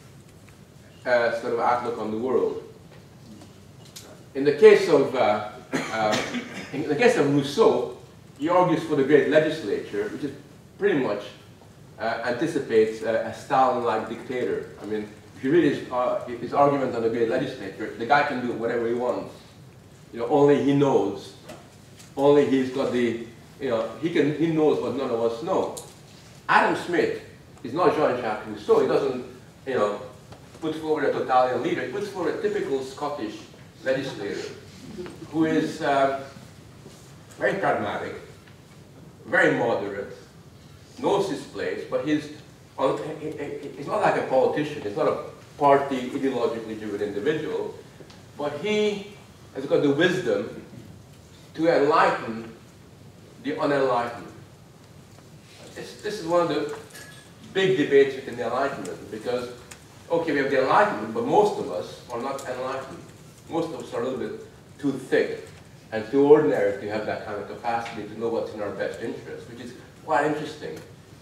sort of outlook on the world. In the case of Rousseau, he argues for the great legislature, which is pretty much anticipates a Stalin-like dictator. I mean, if you read his argument on the great legislature, the guy can do whatever he wants. Only he knows. Only he's got the, he knows what none of us know. Adam Smith is not Jean-Jacques Rousseau. He doesn't, put forward a totalitarian leader. He puts forward a typical Scottish legislator who is very pragmatic, very moderate, knows his place, but he's not like a politician. He's not a party, ideologically driven individual, but he has got the wisdom to enlighten the unenlightened. This is one of the big debates within the Enlightenment, because, okay, we have the Enlightenment, but most of us are not enlightened. Most of us are a little bit too thick and too ordinary to have that kind of capacity to know what's in our best interest, which is quite interesting,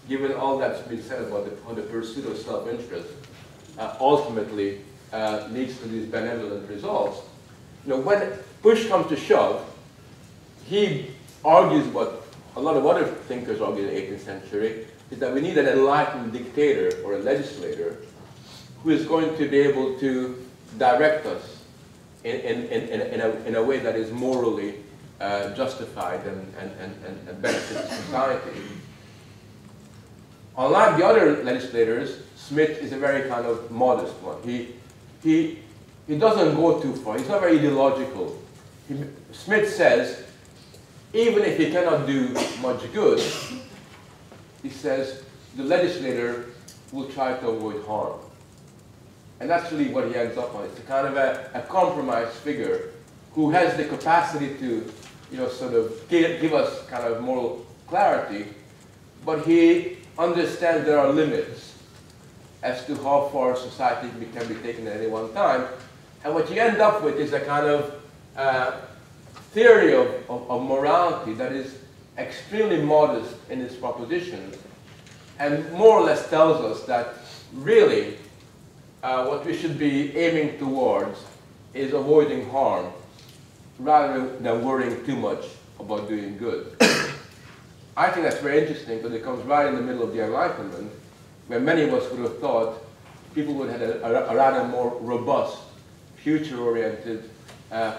given all that's been said about how the pursuit of self-interest ultimately leads to these benevolent results. When push comes to shove, he argues what a lot of other thinkers argued in the 18th century, is that we need an enlightened dictator or a legislator who is going to be able to direct us in a way that is morally justified and benefits society. Unlike the other legislators, Smith is a very kind of modest one. He doesn't go too far. He's not very ideological. Smith says, even if he cannot do much good, he says the legislator will try to avoid harm. And that's really what he ends up on. It's a kind of a compromise figure who has the capacity to, sort of give us kind of moral clarity, but he understands there are limits as to how far society can be taken at any one time. And what you end up with is a kind of theory of morality that is extremely modest in its propositions, and more or less tells us that really what we should be aiming towards is avoiding harm rather than worrying too much about doing good. I think that's very interesting because it comes right in the middle of the Enlightenment, where many of us would have thought people would have a rather more robust, future-oriented,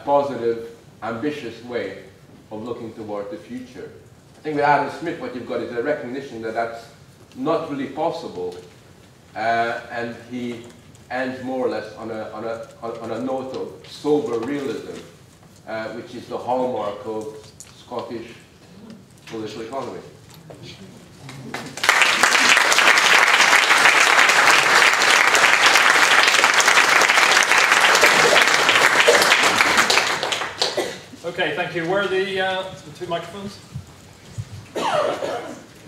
positive, ambitious way of looking toward the future. I think with Adam Smith, what you've got is a recognition that that's not really possible, and he ends more or less on a note of sober realism, which is the hallmark of Scottish political economy. Okay, thank you. Where are the two microphones?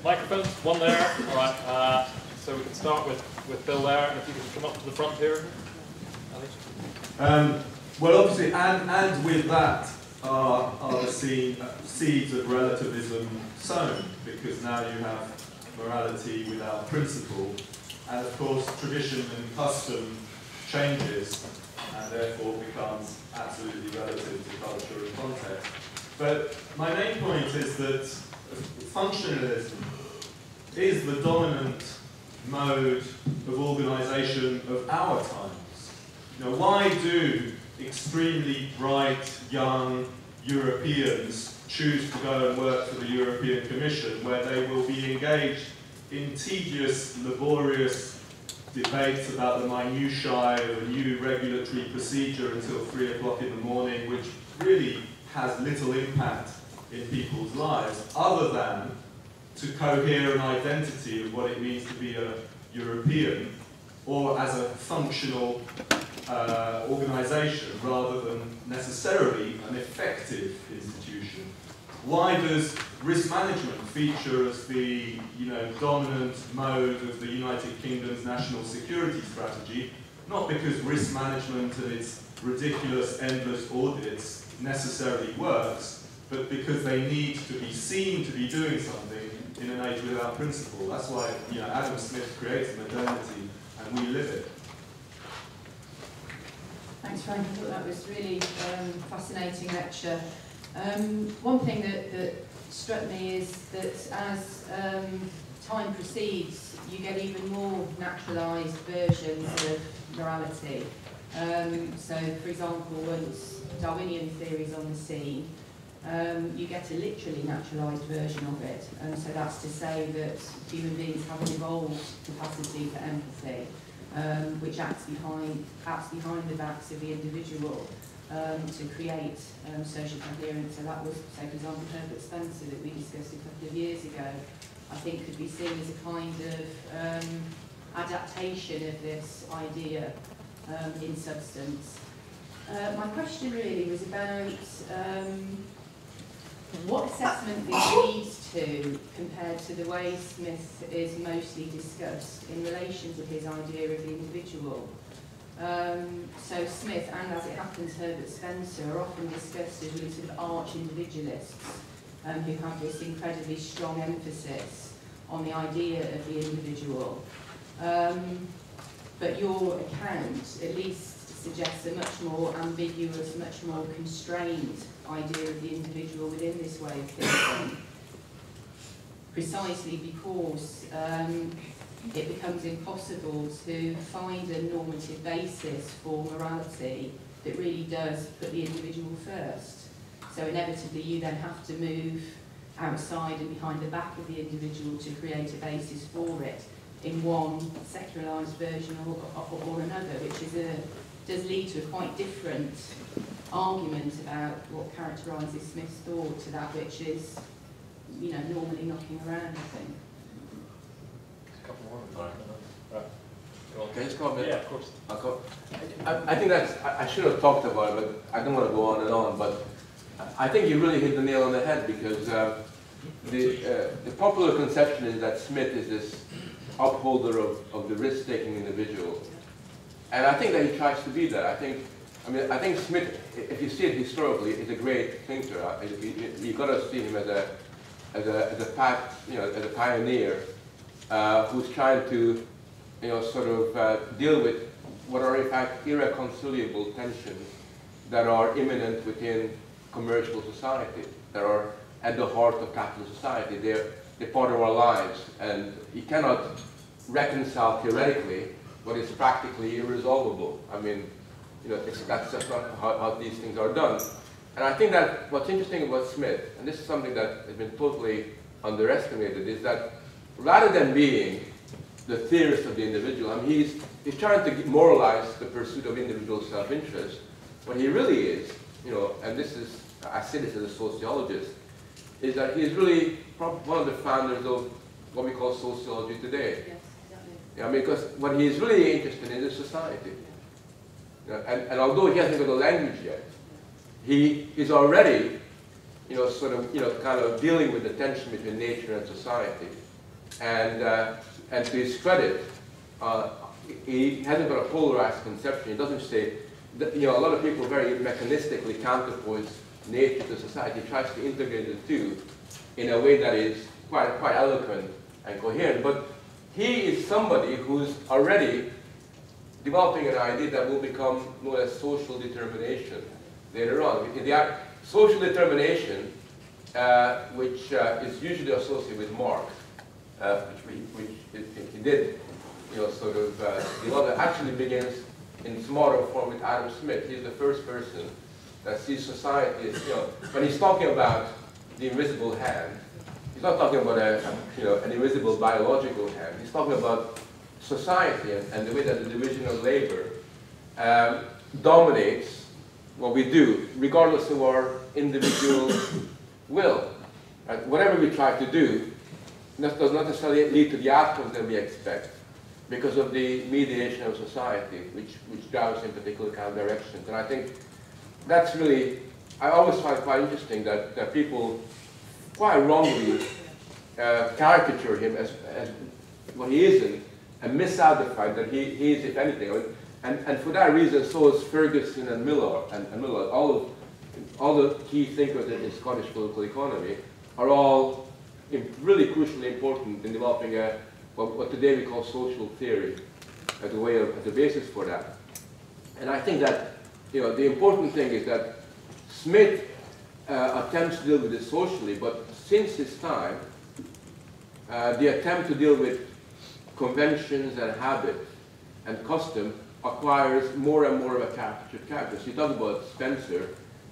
Microphones, one there. All right. So we can start with Bill there, and if you could come up to the front here. Well, obviously, and with that are the seeds of relativism sown, because now you have morality without principle, and of course tradition and custom changes, and therefore becomes absolutely relative to culture and context. But my main point is that functionalism is the dominant mode of organisation of our times. Why do extremely bright young Europeans choose to go and work for the European Commission, where they will be engaged in tedious, laborious debates about the minutiae of a new regulatory procedure until 3 o'clock in the morning, which really has little impact in people's lives other than to cohere an identity of what it means to be a European, or as a functional organisation rather than necessarily an effective institution. Why does risk management feature as the dominant mode of the United Kingdom's national security strategy? Not because risk management and its ridiculous endless audits necessarily works, but because they need to be seen to be doing something in an age without principle. That's why Adam Smith created modernity and we live it. Thanks, Frank. I thought that was really fascinating lecture. One thing that struck me is that as time proceeds, you get even more naturalised versions of morality. So, for example, once Darwinian theory is on the scene, you get a literally naturalised version of it. So that's to say that human beings have an evolved capacity for empathy, which acts behind the backs of the individual to create social coherence. So that was, say, for example, Herbert Spencer that we discussed a couple of years ago, I think could be seen as a kind of adaptation of this idea in substance. My question really was about what assessment this leads to compared to the way Smith is mostly discussed in relation to his idea of the individual. So Smith, and as it happens Herbert Spencer, are often discussed as really sort of arch-individualists who have this incredibly strong emphasis on the idea of the individual. But your account at least suggests a much more ambiguous, much more constrained idea of the individual within this way of thinking, precisely because it becomes impossible to find a normative basis for morality that really does put the individual first. So inevitably you then have to move outside and behind the back of the individual to create a basis for it in one secularised version or another, which is does lead to a quite different argument about what characterises Smith's thought to that which is, normally knocking around, I think. A couple more. Right. Can I just comment? Yeah, of course. I think I should have talked about it, but I don't want to go on and on. But I think you really hit the nail on the head, because the popular conception is that Smith is this upholder of the risk-taking individual. And I think that he tries to be that. I think Smith, if you see it historically, is a great thinker. You've got to see him as a pioneer who's trying to, sort of deal with what are in fact irreconcilable tensions that are imminent within commercial society, that are at the heart of capitalist society. They're part of our lives, and you cannot reconcile theoretically what is practically irresolvable. That's just not how these things are done. And I think that what's interesting about Smith, and this is something that has been totally underestimated, is that rather than being the theorist of the individual, he's trying to moralize the pursuit of individual self-interest. What he really is, and this is, I say this as a sociologist, is that he's really one of the founders of what we call sociology today. Yes, exactly. Because what he's really interested in is society. And although he hasn't got a language yet, he is already, kind of dealing with the tension between nature and society. And to his credit, he hasn't got a polarized conception. He doesn't say, that, a lot of people very mechanistically counterpose nature to society. He tries to integrate the two in a way that is quite eloquent and coherent. But he is somebody who's already developing an idea that will become known as social determination later on. Social determination, which is usually associated with Marx, which he did, sort of develop, actually begins in smaller form with Adam Smith. He's the first person that sees society as, when he's talking about the invisible hand, he's not talking about an invisible biological hand. He's talking about society and the way that the division of labor dominates what we do, regardless of our individual will. Right? Whatever we try to do does not necessarily lead to the outcomes that we expect because of the mediation of society, which drives in particular kind of directions. And I think that's really, I always find it quite interesting that people quite wrongly caricature him as what he isn't, and miss out the fact that he is, if anything. And for that reason, so is Ferguson and Miller, all the key thinkers in Scottish political economy are all really crucially important in developing what today we call social theory as a basis for that. And I think that the important thing is that Smith attempts to deal with it socially, but since his time, the attempt to deal with conventions and habits and custom acquires more and more of a caricatured character. So you talk about Spencer,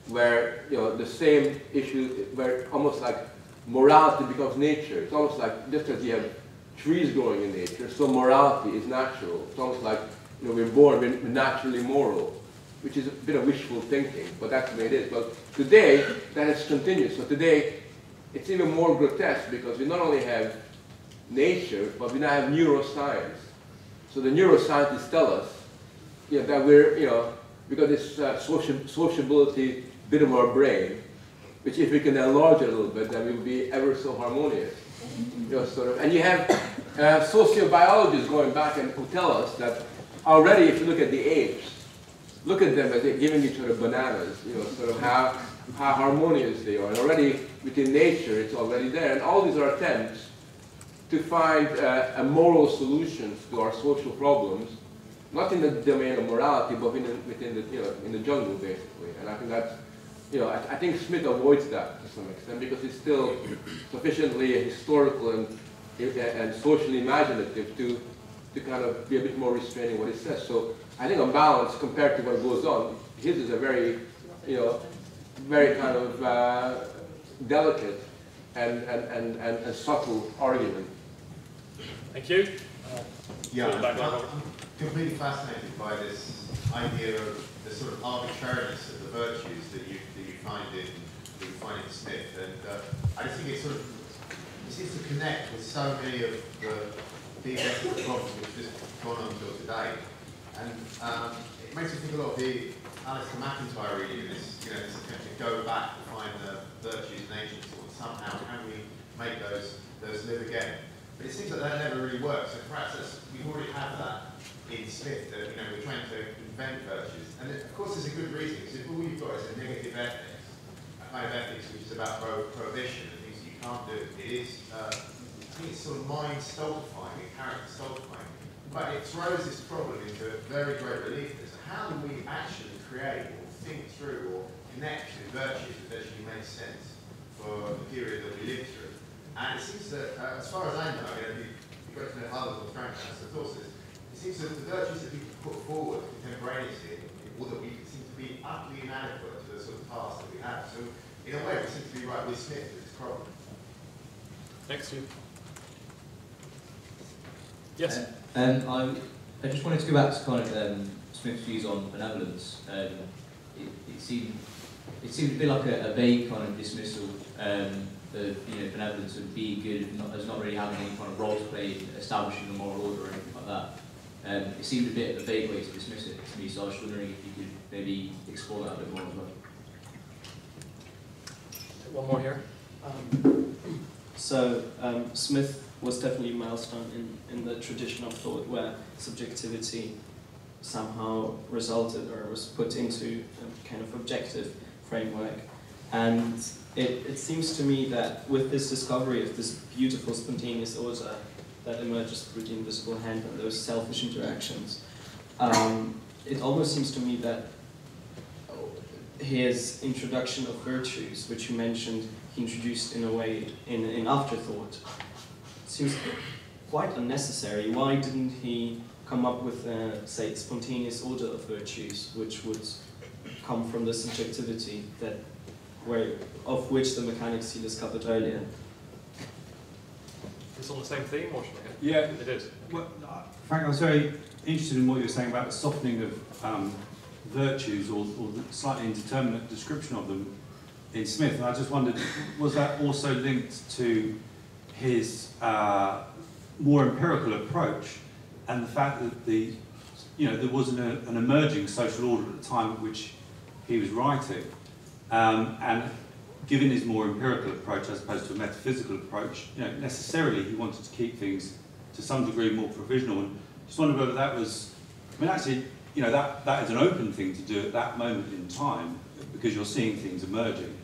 where the same issue, where almost like morality becomes nature. It's almost like just as you have trees growing in nature, so morality is natural. It's almost like we're born, we're naturally moral, which is a bit of wishful thinking, but that's the way it is. But today, that has continued. So today, it's even more grotesque because we not only have nature, but we now have neuroscience. So the neuroscientists tell us that we're, because this sociability bit of our brain, which if we can enlarge it a little bit, then we will be ever so harmonious. And you have sociobiologists going back and who tell us that already, if you look at the apes, look at them as they're giving each other bananas, sort of how harmonious they are. And already within nature, it's already there. And all these are attempts to find a moral solutions to our social problems, not in the domain of morality, but in the jungle, basically. And I think that's, I think Smith avoids that to some extent because he's still sufficiently historical and socially imaginative to kind of be a bit more restraining what he says. So I think on balance, compared to what goes on, his is a very, very kind of delicate and subtle argument. Thank you. I'm completely fascinated by this idea of the sort of arbitrariness of the virtues that you find in Smith, and I just think it seems to connect with so many of the ethical problems which have just gone on until today, and it makes me think a lot of the Alistair McIntyre reading, this attempt to go back to find the virtues in ancient thought. Somehow, can we make those live again? But it seems like that never really works. So perhaps we already have that in Smith, that we're trying to invent virtues. And of course there's a good reason, because if all you've got is a negative ethics, a kind of ethics which is about prohibition and things you can't do, it is, I think it's sort of mind stultifying and character stultifying. But it throws this problem into very great relief. So how do we actually create or think through or connect with virtues that actually make sense for the period that we live through? And it seems that, as far as I know, you've got to know others or Frank has the sources, it seems that the virtues that people put forward contemporaneously, or that we seem to be utterly inadequate to the sort of task that we have. So, in a way, we seem to be right with Smith with this problem. Next, you. Yes. I just wanted to go back to kind of Smith's views on benevolence. It seemed a bit like a vague kind of dismissal. Benevolence and being good as not really having any kind of role to play in establishing a moral order or anything like that. It seemed a bit of a vague way to dismiss it to me, so I was wondering if you could maybe explore that a bit more as well. One more here. Smith was definitely a milestone in the tradition of thought where subjectivity somehow resulted or was put into a kind of objective framework. And it seems to me that with this discovery of this beautiful spontaneous order that emerges through the invisible hand and those selfish interactions, it almost seems to me that his introduction of virtues, which you mentioned, he introduced in a way in afterthought, seems quite unnecessary. Why didn't he come up with a, say, spontaneous order of virtues, which would come from the subjectivity of which the mechanics he discovered earlier? It's on the same theme, or should I get? Yeah, it is. Well, Frank, I was very interested in what you were saying about the softening of virtues, or the slightly indeterminate description of them. in Smith, and I just wondered, was that also linked to his more empirical approach and the fact that there was an emerging social order at the time at which he was writing, and given his more empirical approach as opposed to a metaphysical approach, necessarily he wanted to keep things to some degree more provisional. And just wondered whether that was, I mean, actually, that is an open thing to do at that moment in time because you're seeing things emerging.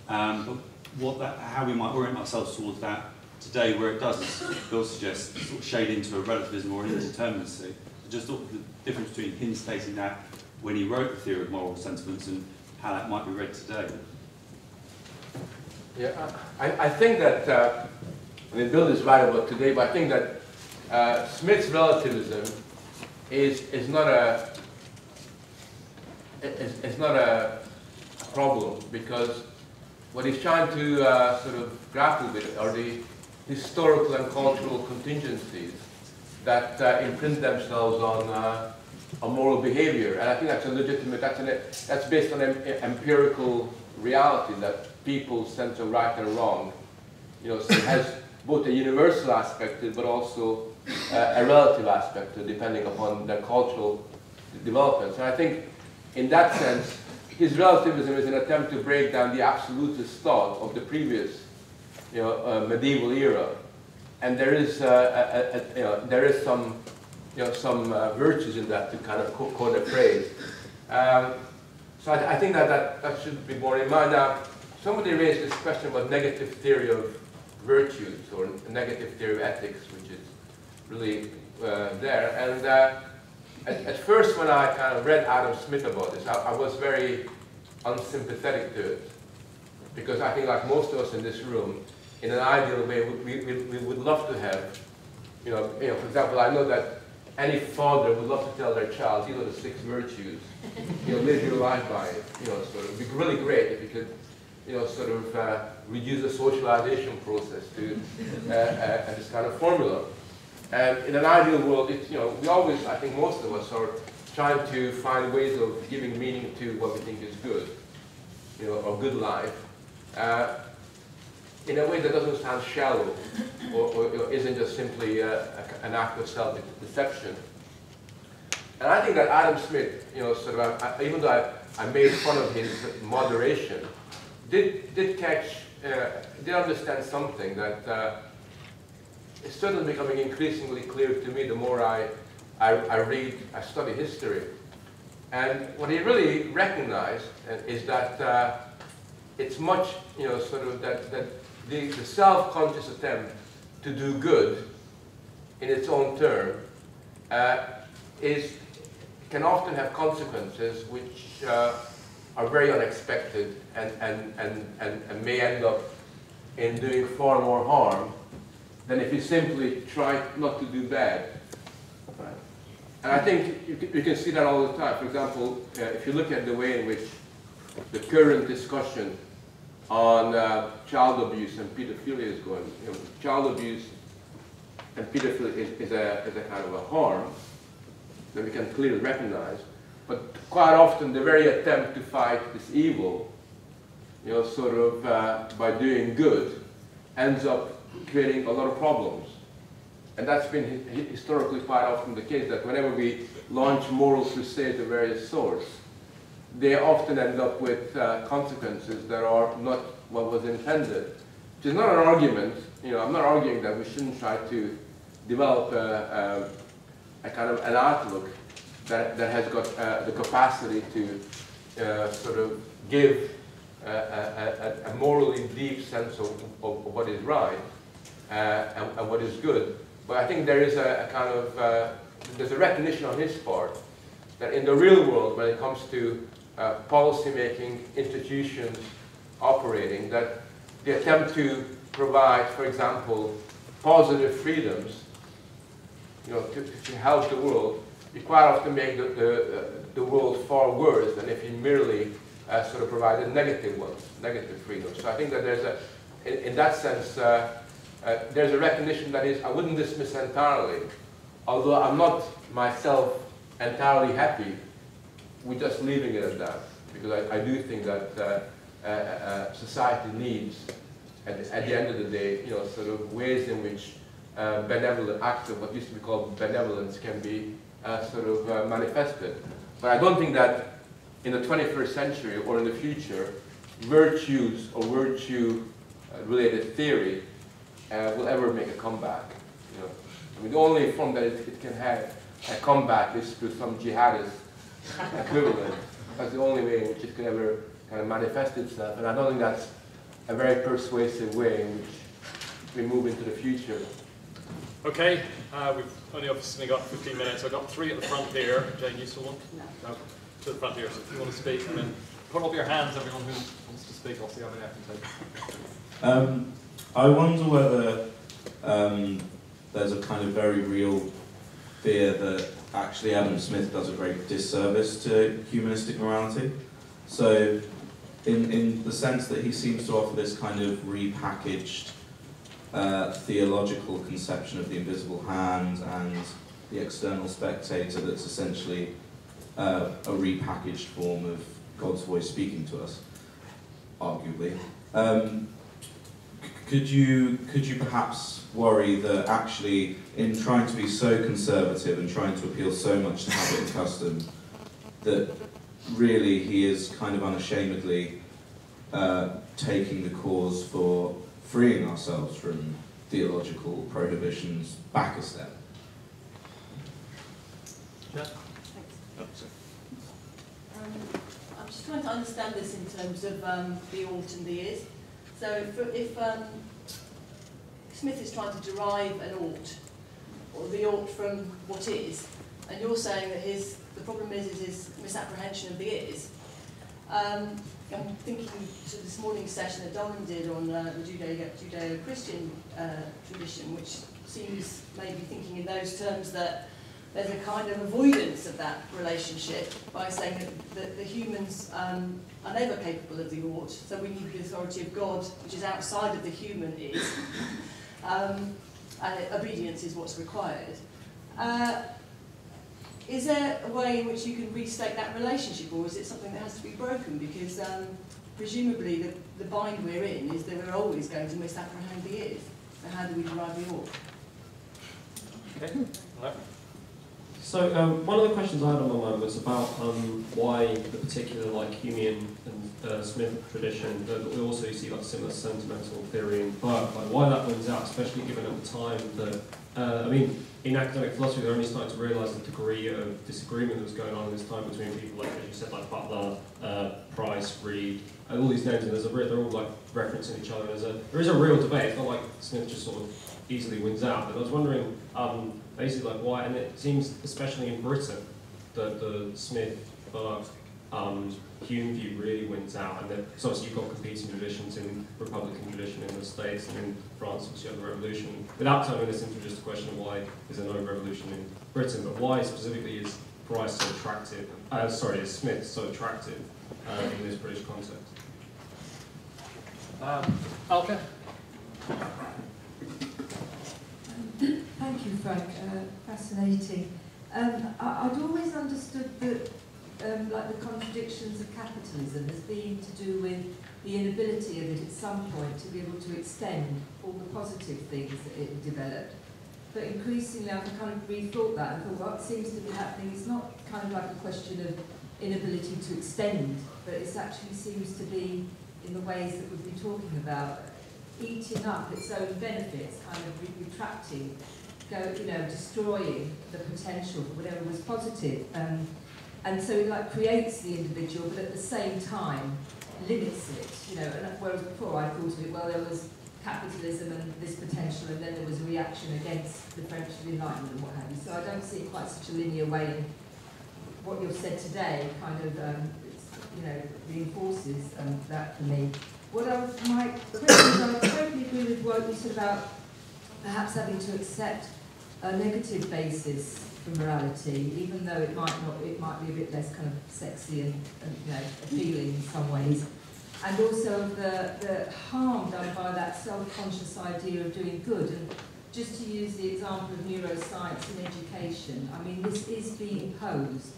But how we might orient ourselves towards that today, where it does, as Bill suggests, sort of shade into a relativism or an indeterminacy. So just thought the difference between him stating that when he wrote the theory of moral sentiments and how that might be read today. Yeah, I think that, I mean, Bill is right about today, but I think that Smith's relativism is not a problem, because what he's trying to sort of grapple with are the historical and cultural contingencies that imprint themselves on moral behavior, and I think that's a legitimate. That's based on empirical reality, that people's sense of right and wrong, so it has both a universal aspect to it, but also a relative aspect to it, depending upon their cultural developments. And I think, in that sense, his relativism is an attempt to break down the absolutist thought of the previous, medieval era, and there is some, some virtues in that, to kind of coin a phrase. So I think that should be borne in mind. Now, somebody raised this question about negative theory of virtues, or negative theory of ethics, which is really there. And at first, when I kind of read Adam Smith about this, I was very unsympathetic to it, because I think, like most of us in this room, in an ideal way, we would love to have, for example, I know that any father would love to tell their child, these are the 6 virtues, live your life by it, sort of. It would be really great if you could, sort of reduce the socialization process to this kind of formula. And in an ideal world, we always, I think most of us are trying to find ways of giving meaning to what we think is good, or good life, in a way that doesn't sound shallow, or isn't just simply an act of self-deception. And I think that Adam Smith, sort of, even though I made fun of his moderation, did understand something that is certainly becoming increasingly clear to me the more I study history. And what he really recognized is that it's much, sort of that the self-conscious attempt to do good in its own term can often have consequences which are very unexpected and may end up in doing far more harm than if you simply try not to do bad. Right? And I think you can see that all the time. For example, if you look at the way in which the current discussion on child abuse and pedophilia is going, child abuse and pedophilia is a kind of a harm that we can clearly recognize, but quite often the very attempt to fight this evil, sort of by doing good, ends up creating a lot of problems. And that's been historically quite often the case, that whenever we launch moral crusades of various sorts, they often end up with consequences that are not what was intended. Which is not an argument, I'm not arguing that we shouldn't try to develop a kind of an outlook that has got the capacity to sort of give a morally deep sense of what is right and what is good. But I think there is a kind of, there's a recognition on his part that in the real world, when it comes to policy-making institutions operating, that the attempt to provide, for example, positive freedoms, to help the world, you quite often make the world far worse than if you merely sort of provided negative ones, negative freedoms. So I think that there's in that sense, there's a recognition that is, I wouldn't dismiss entirely, although I'm not myself entirely happy with just leaving it at that, because I do think that society needs at the end of the day, you know, sort of ways in which benevolent acts of what used to be called benevolence can be manifested. But I don't think that in the 21st century or in the future, virtues or virtue-related theory will ever make a comeback. You know, I mean, the only form that it can have a comeback is through some jihadist equivalent. That's the only way in which it can ever kind of manifest itself, and I don't think that's a very persuasive way in which we move into the future. Okay, we've only obviously got 15 minutes. I've got 3 at the front here. Jane, you still want? No. To the front here, so if you want to speak, and then put up your hands, everyone who wants to speak. I'll see how many I can take. I wonder whether there's a kind of very real fear that actually Adam Smith does a great disservice to humanistic morality. So in the sense that he seems to offer this kind of repackaged theological conception of the invisible hand and the external spectator that's essentially a repackaged form of God's voice speaking to us, arguably. Could you perhaps worry that actually in trying to be so conservative and trying to appeal so much to habit and custom, that really he is kind of unashamedly taking the cause for freeing ourselves from theological prohibitions back a step? Yeah. I'm just trying to understand this in terms of the ought and the is. So if Smith is trying to derive an ought, or the ought from what is, and you're saying that the problem is his misapprehension of the is, I'm thinking to this morning's session that Donald did on the Judeo-Christian tradition, which seems maybe thinking in those terms that there's a kind of avoidance of that relationship by saying that the humans are never capable of the ought, so we need the authority of God, which is outside of the human is, and obedience is what's required. Is there a way in which you can restate that relationship, or is it something that has to be broken? Because presumably the bind we're in is that we're always going to misapprehend the is. So how do we derive the ought? Okay. No. So one of the questions I had on my mind was about why the particular Humean and Smith tradition, but we also see similar sentimental theory in Burke, why that wins out, especially given at the time that, in academic philosophy they're only starting to realise the degree of disagreement that was going on in this time between people as you said, Butler, Price, Reed, all these names, and they're all referencing each other. There is a real debate. It's not like Smith just sort of easily wins out. But I was wondering, basically, why, and it seems, especially in Britain, that the Smith, Burke, Hume view really wins out, and that, so obviously you've got competing traditions in Republican tradition in the States, and in France, obviously you have the revolution. Without turning this into just a question of why is there no revolution in Britain, but why specifically is Price so attractive, is Smith so attractive in this British context? Okay. Thank you, Frank. Fascinating. I'd always understood that, the contradictions of capitalism as being to do with the inability of it at some point to be able to extend all the positive things that it developed. But increasingly, I've kind of rethought that and thought what seems to be happening is not kind of like a question of inability to extend, but it actually seems to be in the ways that we've been talking about, eating up its own benefits, kind of retracting, destroying the potential for whatever was positive. And so it creates the individual, but at the same time limits it. And whereas before I thought of it, well, there was capitalism and this potential, and then there was a reaction against the French Enlightenment and what have you. So I don't see it quite such a linear way. And what you've said today kind of, reinforces that for me. My questions, I totally agree with what you said about perhaps having to accept a negative basis for morality, even though it might be a bit less kind of sexy and appealing in some ways. And also the harm done by that self-conscious idea of doing good. And just to use the example of neuroscience in education, this is being imposed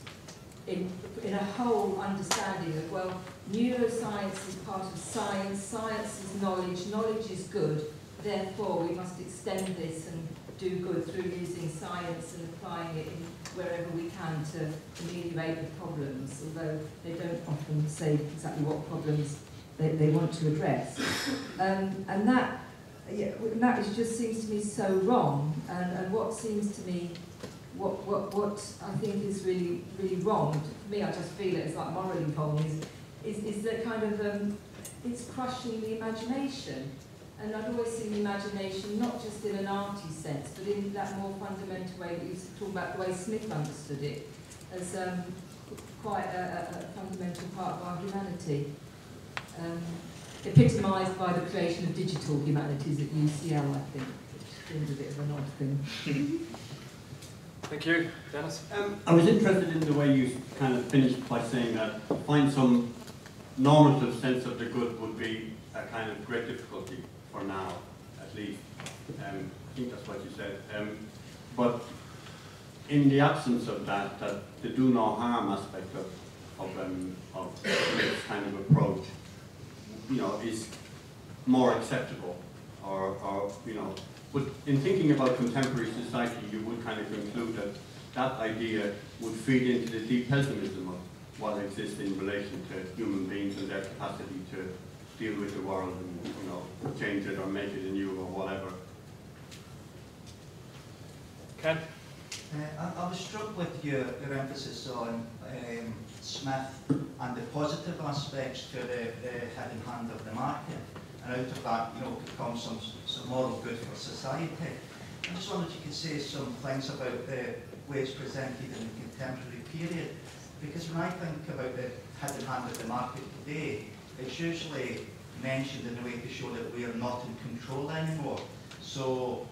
in a whole understanding of, well, neuroscience is part of science, science is knowledge, knowledge is good, therefore we must extend this and do good through using science and applying it in wherever we can to ameliorate the problems, although they don't often say exactly what problems they want to address. And that just seems to me so wrong, and what seems to me, what I think is really, really wrong, for me I just feel it as like morally wrong, is that kind of, it's crushing the imagination. And I'd always seen the imagination not just in an arty sense, but in that more fundamental way that you talk about the way Smith understood it, as quite a fundamental part of our humanity. Epitomised by the creation of digital humanities at UCL, I think, which seems a bit of an odd thing. Thank you. Dennis? I was interested in the way you kind of finished by saying that find some normative sense of the good would be a kind of great difficulty for now, at least. I think that's what you said. But in the absence of that, the do no harm aspect of this kind of approach, you know, is more acceptable, or you know. But in thinking about contemporary society, you would kind of conclude that that idea would feed into the deep pessimism of what exists in relation to human beings and their capacity to deal with the world and, you know, change it or make it anew or whatever. Ken? I was struck with your emphasis on Smith and the positive aspects to the hidden hand of the market. And out of that, you know, could come some moral good for society. I just wondered if you could say some things about the way it's presented in the contemporary period. Because when I think about the hidden hand of the market today, it's usually mentioned in a way to show that we are not in control anymore. So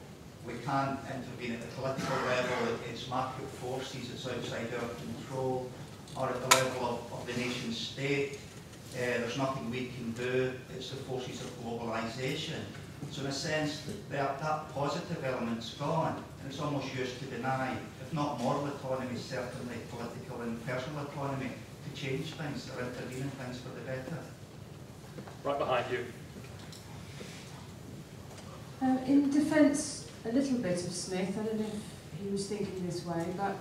we can't intervene at the political level, it's market forces, it's outside our control, or at the level of the nation state. There's nothing we can do, it's the forces of globalisation. So in a sense, that positive element's gone, and it's almost used to deny, if not moral autonomy, certainly political and personal autonomy, to change things or intervene in things for the better. Right behind you. In defence, a little bit of Smith, I don't know if he was thinking this way, but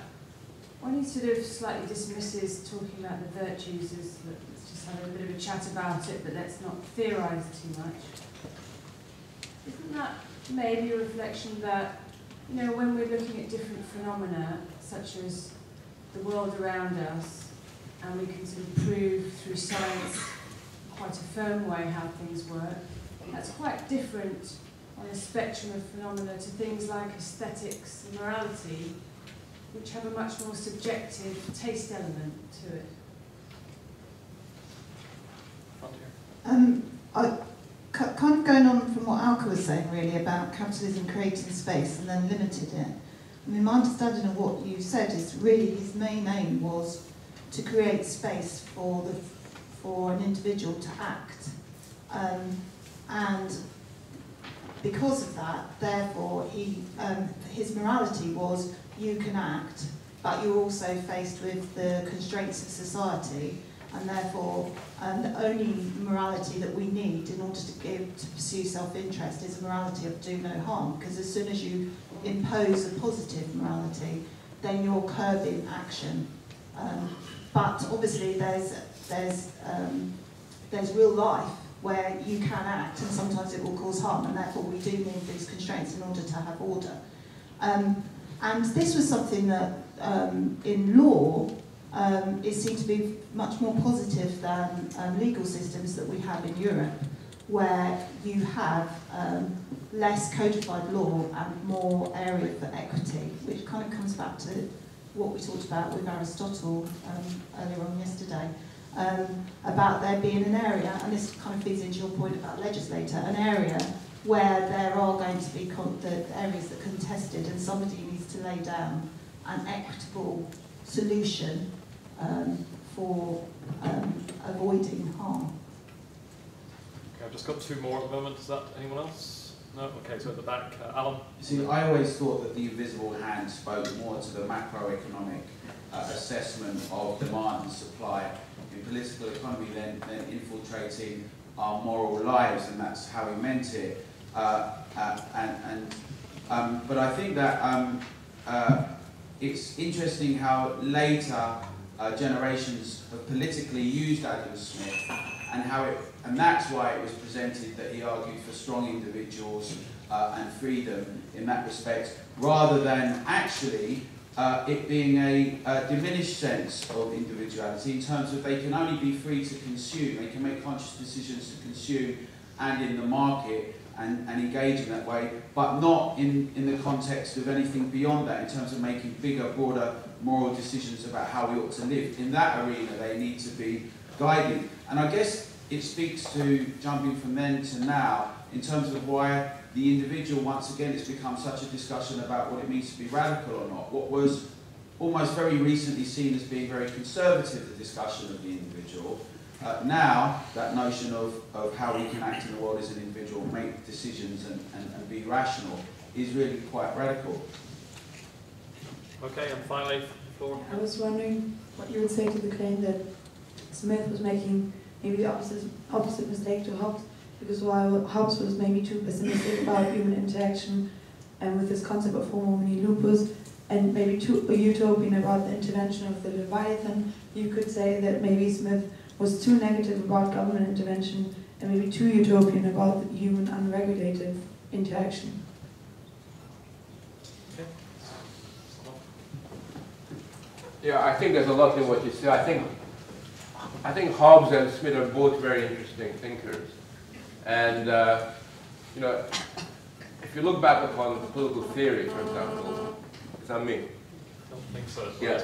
when he sort of slightly dismisses talking about the virtues as let's just have a bit of a chat about it, but let's not theorise too much. Isn't that maybe a reflection that, you know, when we're looking at different phenomena, such as the world around us, and we can sort of prove through science quite a firm way how things work, that's quite different on a spectrum of phenomena to things like aesthetics and morality, which have a much more subjective taste element to it. Kind of going on from what Alka was saying really about capitalism creating space and then limited it. I mean, my understanding of what you said is really his main aim was to create space for an individual to act, and because of that, therefore, his morality was you can act, but you're also faced with the constraints of society, and therefore the only morality that we need in order to pursue self-interest is a morality of do no harm, because as soon as you impose a positive morality, then you're curbing action. But obviously there's real life where you can act and sometimes it will cause harm, and therefore we do need these constraints in order to have order. And this was something that in law it seemed to be much more positive than legal systems that we have in Europe, where you have less codified law and more area for equity, which kind of comes back to what we talked about with Aristotle earlier on yesterday, about there being an area, and this kind of feeds into your point about legislator, an area where there are going to be the areas that are contested, and somebody needs to lay down an equitable solution for avoiding harm. Okay, I've just got two more at the moment. Is that anyone else? No? Okay, so at the back, Alan. You see, I always thought that the invisible hand spoke more to the macroeconomic assessment of demand and supply in political economy than infiltrating our moral lives, and that's how he meant it. But I think that it's interesting how later generations have politically used Adam Smith, and that's why it was presented that he argued for strong individuals and freedom in that respect, rather than actually it being a diminished sense of individuality in terms of they can only be free to consume, they can make conscious decisions to consume and in the market and engage in that way, but not in the context of anything beyond that in terms of making bigger, broader moral decisions about how we ought to live. In that arena they need to be guided. And I guess it speaks to, jumping from then to now, in terms of why the individual, once again, it's become such a discussion about what it means to be radical or not. What was almost very recently seen as being very conservative, the discussion of the individual, now that notion of how we can act in the world as an individual, make decisions and be rational, is really quite radical. Okay, and finally, floor. I was wondering what you would say to the claim that Smith was making maybe the opposite mistake to Hobbes, because while Hobbes was maybe too pessimistic about human interaction and with this concept of homo homini lupus, and maybe too utopian about the intervention of the Leviathan, you could say that maybe Smith was too negative about government intervention and maybe too utopian about the human unregulated interaction. Yeah, I think there's a lot in what you say. I think Hobbes and Smith are both very interesting thinkers. And, you know, if you look back upon political theory, for example, is that me? I don't think so. Yeah.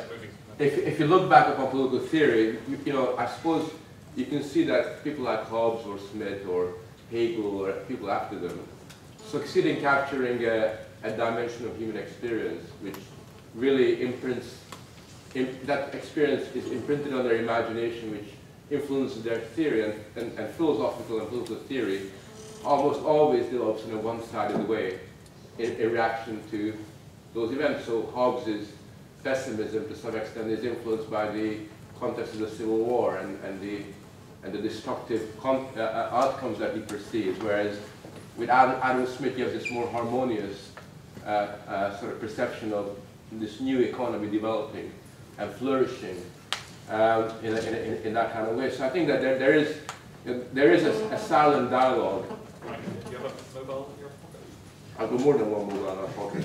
If you look back upon political theory, you know, I suppose you can see that people like Hobbes or Smith or Hegel or people after them succeed in capturing a dimension of human experience which really imprints, that experience is imprinted on their imagination, which influences their theory, and philosophical and political theory almost always develops in a one-sided way in reaction to those events. So Hobbes' pessimism to some extent is influenced by the context of the Civil War and the destructive outcomes that he perceives, whereas with Adam Smith you have this more harmonious sort of perception of this new economy developing and flourishing in that kind of way. So I think that there is a silent dialogue. Right. Do you have a mobile in your pocket? I've got more than one mobile in my pocket.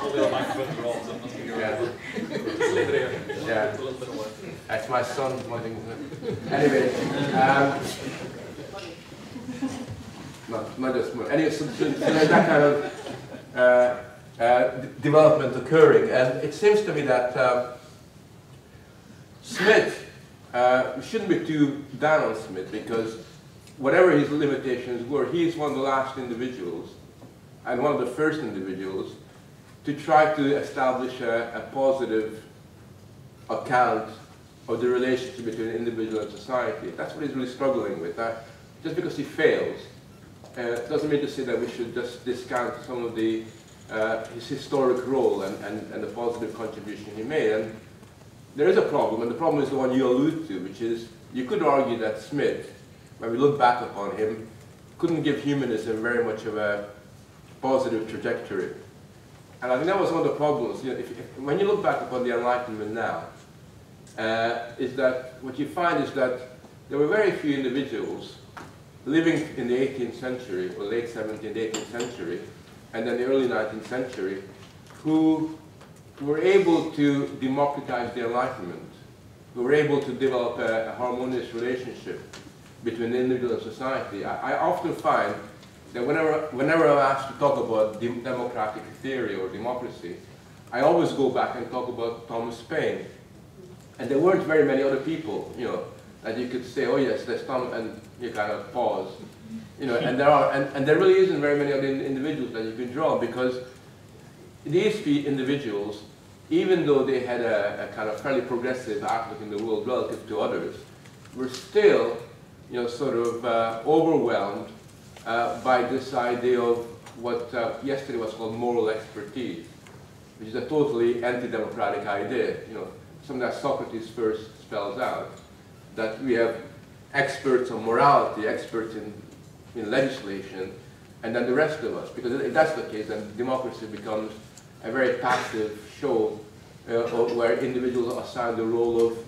All the other microphones are off, so it must be your own. Just leave it here. Yeah. It's a little bit away. That's my son pointing. Anyway, not just more. Anyway, so there's that kind of development occurring, and it seems to me that Smith, we shouldn't be too down on Smith, because whatever his limitations were, he is one of the last individuals, and one of the first individuals, to try to establish a positive account of the relationship between an individual and society. That's what he's really struggling with. Just because he fails, doesn't mean to say that we should just discount some of the his historic role and the positive contribution he made. And there is a problem, and the problem is the one you allude to, which is you could argue that Smith, when we look back upon him, couldn't give humanism very much of a positive trajectory. And I think that was one of the problems. You know, when you look back upon the Enlightenment now, is that what you find is that there were very few individuals living in the 18th century, or late 17th, 18th century, and then the early 19th century, who were able to democratize the Enlightenment, who were able to develop a harmonious relationship between the individual and society. I often find that whenever I'm asked to talk about democratic theory or democracy, I always go back and talk about Thomas Paine. And there weren't very many other people, you know, that you could say, oh yes, there's Thomas, and you kind of pause. You know, and there really isn't very many other individuals that you can draw, because these few individuals, even though they had a kind of fairly progressive outlook in the world relative to others, were still, you know, sort of overwhelmed by this idea of what yesterday was called moral expertise, which is a totally anti-democratic idea. You know, something that Socrates first spells out, that we have experts on morality, experts in legislation, and then the rest of us. Because if that's the case, then democracy becomes a very passive show where individuals are assigned the role of,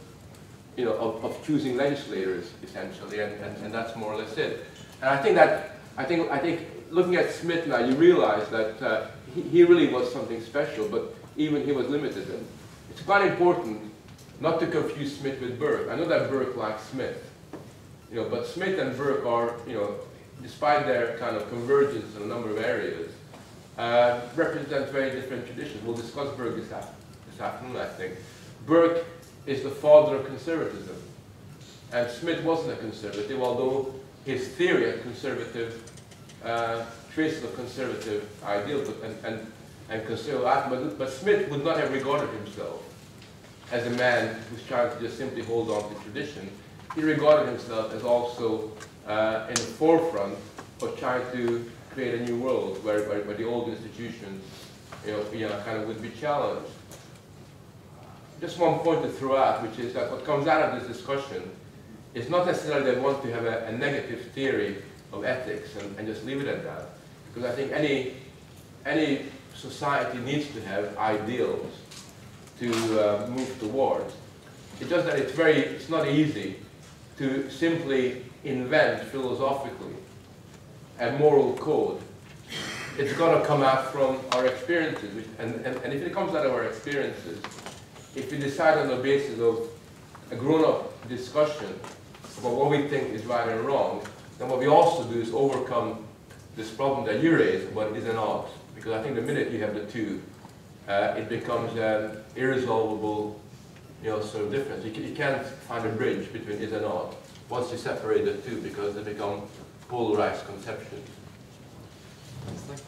of choosing legislators, essentially, and that's more or less it. And I think looking at Smith now, you realize that he really was something special, but even he was limited. And it's quite important not to confuse Smith with Burke. I know that Burke likes Smith, but Smith and Burke are, despite their kind of convergence in a number of areas, represent very different traditions. We'll discuss Burke this afternoon, I think. Burke is the father of conservatism, and Smith wasn't a conservative, although his theory had conservative traces of conservative ideals and conservative, but Smith would not have regarded himself as a man who's trying to just simply hold on to tradition. He regarded himself as also in the forefront of trying to create a new world where the old institutions, kind of would be challenged. Just one point to throw out, which is that what comes out of this discussion is not necessarily they want to have a negative theory of ethics and just leave it at that, because I think any society needs to have ideals to move towards. It's just that it's not easy to simply invent philosophically a moral code. It's got to come out from our experiences, and if it comes out of our experiences, if we decide on the basis of a grown-up discussion about what we think is right and wrong, then what we also do is overcome this problem that you raised about is and ought. Because I think the minute you have the two, it becomes an irresolvable, sort of difference. You can't find a bridge between is and ought once you separate the two, because they become polarized conceptions. Thank you.